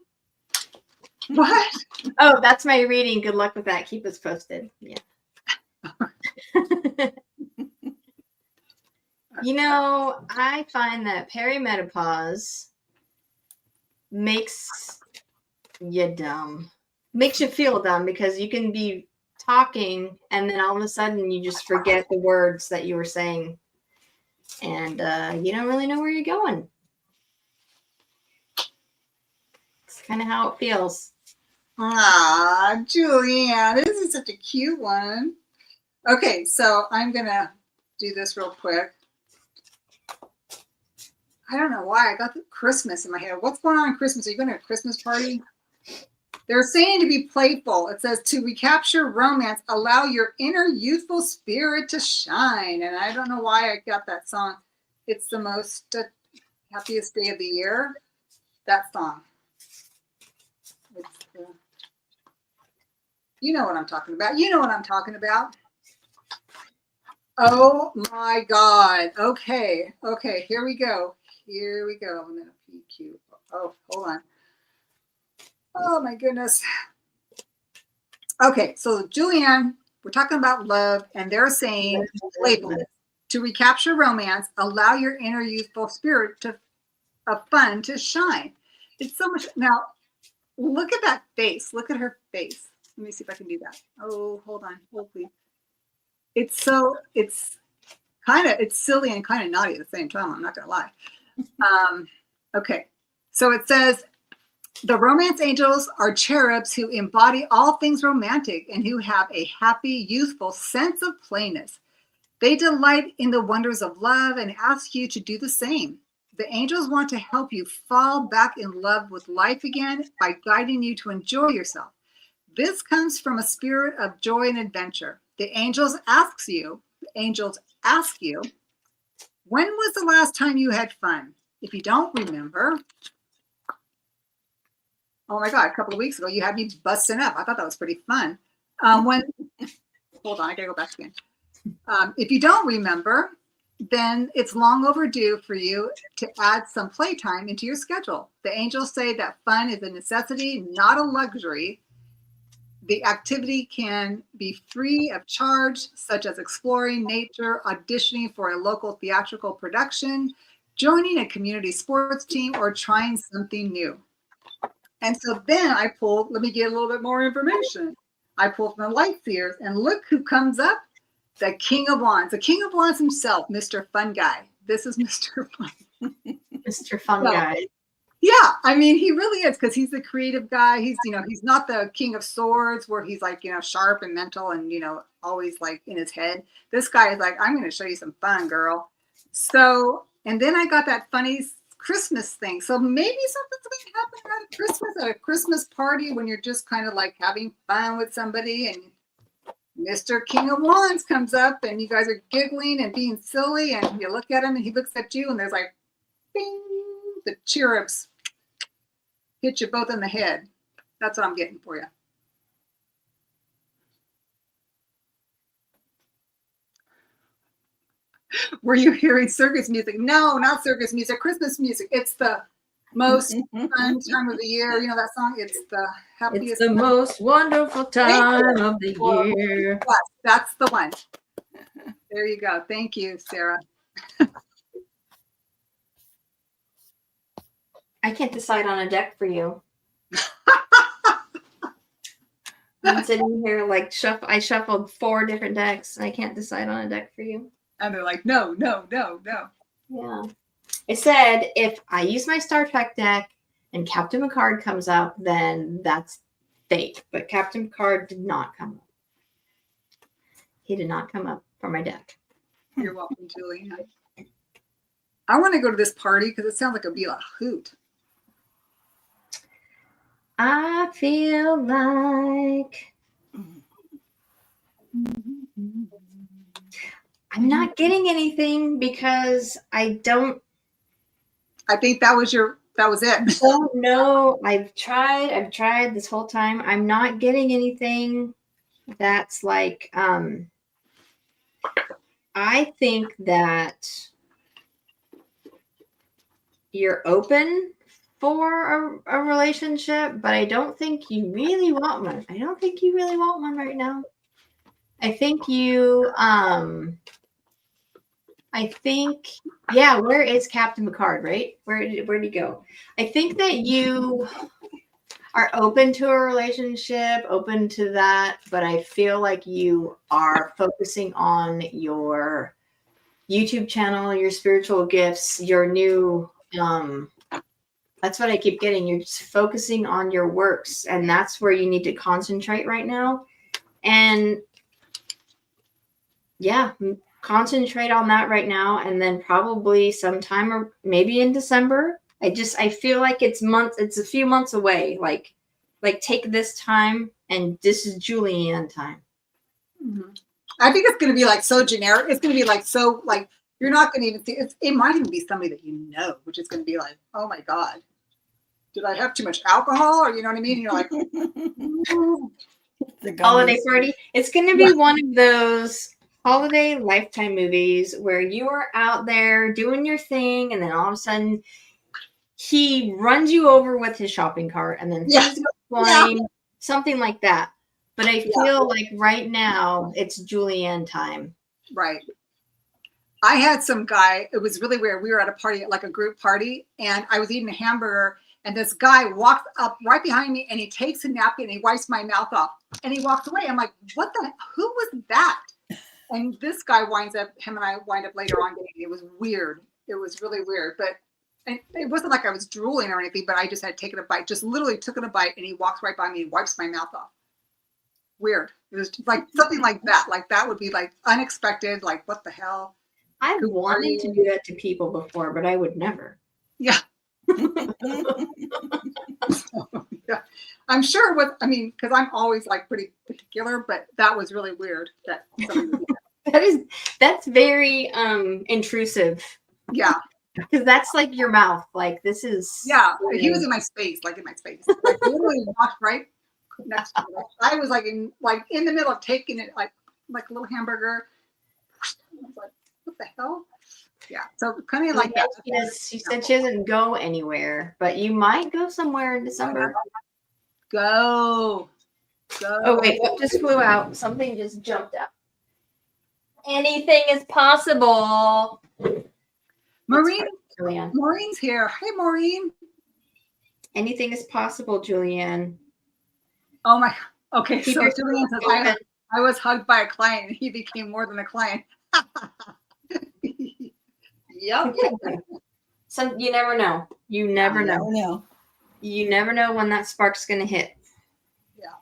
What? Oh, that's my reading. Good luck with that. Keep us posted. Yeah. You know, I find that perimenopause makes you dumb. Makes you feel dumb because you can be talking and then all of a sudden you just forget the words that you were saying. And you don't really know where you're going. It's kind of how it feels. Ah, Julianne, this is such a cute one. Okay, so I'm going to do this real quick. I don't know why I got the Christmas in my head. What's going on in Christmas? Are you going to a Christmas party? They're saying to be playful. It says to recapture romance, allow your inner youthful spirit to shine. And I don't know why I got that song. It's the most happiest day of the year. That song. You know what I'm talking about. You know what I'm talking about. Oh my God. Okay. Okay. Here we go. Here we go. I'm going to PQ. Oh, hold on. Oh my goodness. Okay. So Julianne, we're talking about love and they're saying playfulness. To recapture romance, allow your inner youthful spirit of fun to shine. It's so much. Now, look at that face. Look at her face. Let me see if I can do that. Oh, hold on. Hold, please. It's silly and kind of naughty at the same time. I'm not going to lie. Okay. So it says, the romance angels are cherubs who embody all things romantic and who have a happy, youthful sense of plainness. They delight in the wonders of love and ask you to do the same. The angels want to help you fall back in love with life again by guiding you to enjoy yourself. This comes from a spirit of joy and adventure. The angels ask you, when was the last time you had fun? If you don't remember, oh my God, a couple of weeks ago, you had me busting up. I thought that was pretty fun. Hold on, I gotta go back again. If you don't remember, then it's long overdue for you to add some playtime into your schedule. The angels say that fun is a necessity, not a luxury. The activity can be free of charge, such as exploring nature, auditioning for a local theatrical production, joining a community sports team, or trying something new. And so then I pulled, let me get a little bit more information. I pulled from the light seers and look who comes up, the King of Wands. The King of Wands himself, Mr. Fun Guy. This is Mr. Fun. Mr. Fun Guy. Yeah, I mean, he really is because he's the creative guy. He's not the King of Swords where he's like, sharp and mental and, always like in his head. This guy is like, I'm going to show you some fun, girl. So, and then I got that funny Christmas thing. So maybe something's going to happen at Christmas, at a Christmas party when you're just kind of like having fun with somebody and Mr. King of Wands comes up and you guys are giggling and being silly and you look at him and he looks at you and there's like, bing, the cherubs hit you both in the head. That's what I'm getting for you. Were you hearing circus music? No, not circus music, Christmas music. It's the most fun time of the year. You know that song? It's the happiest. It's the most wonderful time of the year. Yes, that's the one. There you go. Thank you, Sarah. I can't decide on a deck for you. I'm sitting here like I shuffled 4 different decks and I can't decide on a deck for you. And they're like, no. Yeah. I said if I use my Star Trek deck and Captain Picard comes up, then that's fate. But Captain Picard did not come up. He did not come up for my deck. You're welcome, Julie. I want to go to this party because it sounds like it'd be a hoot. I feel like I'm not getting anything because I don't think that was it. don't know. I've tried this whole time. I'm not getting anything that's like I think that you're open for a relationship, but I don't think you really want one. I don't think you really want one right now. I think you yeah, where is Captain Picard, right? Where'd he go? I think that you are open to a relationship, open to that, but I feel like you are focusing on your YouTube channel, your spiritual gifts, your new that's what I keep getting. You're just focusing on your works, and that's where you need to concentrate right now. And yeah, concentrate on that right now, and then probably sometime or maybe in December. I feel like it's a few months away. Like take this time, and this is Julianne time. Mm-hmm. I think it's going to be like so generic. It's going to be like so like you're not going to even see it might even be somebody that you know, which is going to be like, oh my God, did I have too much alcohol? Or you know what I mean? You're like, the holiday party. It's going to be one of those holiday Lifetime movies where you are out there doing your thing, and then all of a sudden he runs you over with his shopping cart, and then things go flying, something like that. But I feel like right now it's Julianne time. Right. I had some guy, it was really weird. We were at a party, like a group party, and I was eating a hamburger, and this guy walks up right behind me, and he takes a napkin and he wipes my mouth off, and he walks away. I'm like, who was that? And this guy him and I wind up later on dating. It was weird. It was really weird. But it wasn't like I was drooling or anything, but I just had taken a bite, just literally took a bite, and he walks right by me and wipes my mouth off. Weird. It was like something like that. Like that would be like unexpected. Like, what the hell? I've wanted to do that to people before, but I would never. Yeah. Yeah. I'm sure because I'm always like pretty particular, but that was really weird that somebody would do that. That's very intrusive. Yeah. Because that's like your mouth. Like this is he was in my space, like literally walked right next to me. I was like in the middle of taking it like a little hamburger. I was like, what the hell? Yeah. So kind of like that. She said she doesn't go anywhere, but you might go somewhere in December. Go. Oh wait, what just flew out? Something just jumped out. Anything is possible. Maureen's here. Hey, Maureen. Anything is possible, Julianne. Oh my. Okay. So Julianne says, I was hugged by a client, and he became more than a client. Yep. You never know. You never know. You never know when that spark's going to hit. Yeah.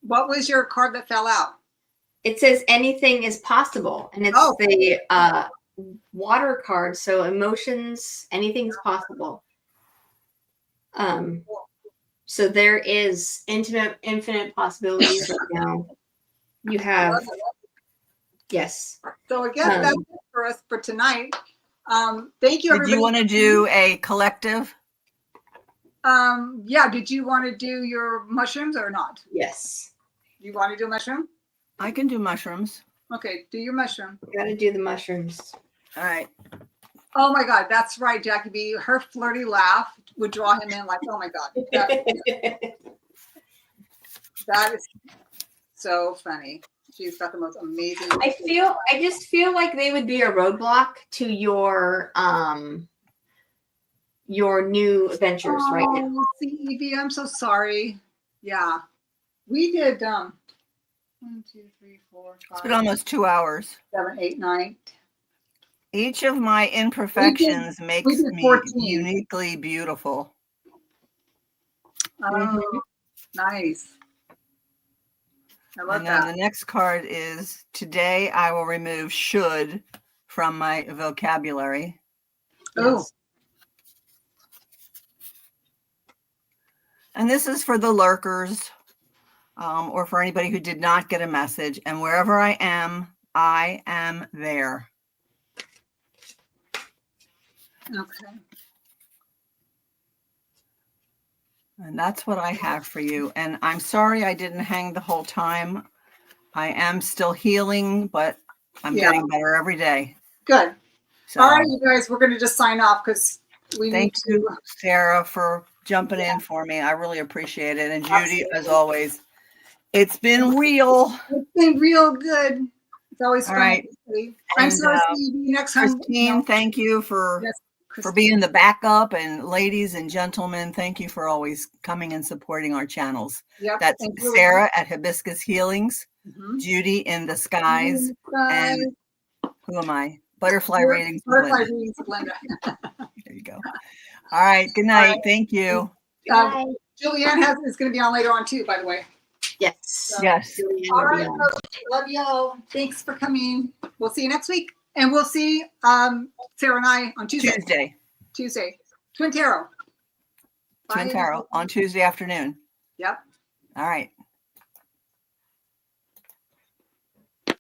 What was your card that fell out? It says anything is possible, and it's the water card. So emotions, anything's possible. So there is infinite possibilities right now. You have, yes. So I guess that's it for us for tonight. Thank you, everybody. Did you want to do a collective? Yeah. Did you want to do your mushrooms or not? Yes. You want to do a mushroom? I can do mushrooms. Okay, do your mushroom. You got to do the mushrooms. All right. Oh my God, that's right, Jackie B. Her flirty laugh would draw him in. Like, oh my God, that is so funny. She's got the most amazing. I just feel like they would be a roadblock to your new ventures right now. See, Evie, I'm so sorry. Yeah, we did 1, 2, 3, 4, 5. It's been almost 2 hours. 7, 8, 9. Each of my imperfections makes me uniquely beautiful. Oh, nice. I love that. The next card is today I will remove should from my vocabulary. Oh. And this is for the lurkers, or for anybody who did not get a message. And wherever I am there. Okay. And that's what I have for you. And I'm sorry I didn't hang the whole time. I am still healing, but I'm getting better every day. Good. So, all right, you guys, we're going to just sign off because we thank need you, to. Sarah, for jumping in for me. I really appreciate it. And Judy, Absolutely. as always, it's been real. It's been real good. It's always All fun. right. I'm And, sorry to see you next time. Christine, thank you for being the backup. And ladies and gentlemen, thank you for always coming and supporting our channels. Yep. That's Sarah at Hibiscus Healings, Judy in the skies, and who am I? Butterfly Readings. Butterfly Readings, Linda. There you go. All right. Good night. Thank you. Julianne is going to be on later on too, by the way. Yes. So, yes. All right. Love y'all. Thanks for coming. We'll see you next week. And we'll see Sarah and I on Tuesday. Twin Tarot. Twin Tarot on Tuesday afternoon. Yep. All right.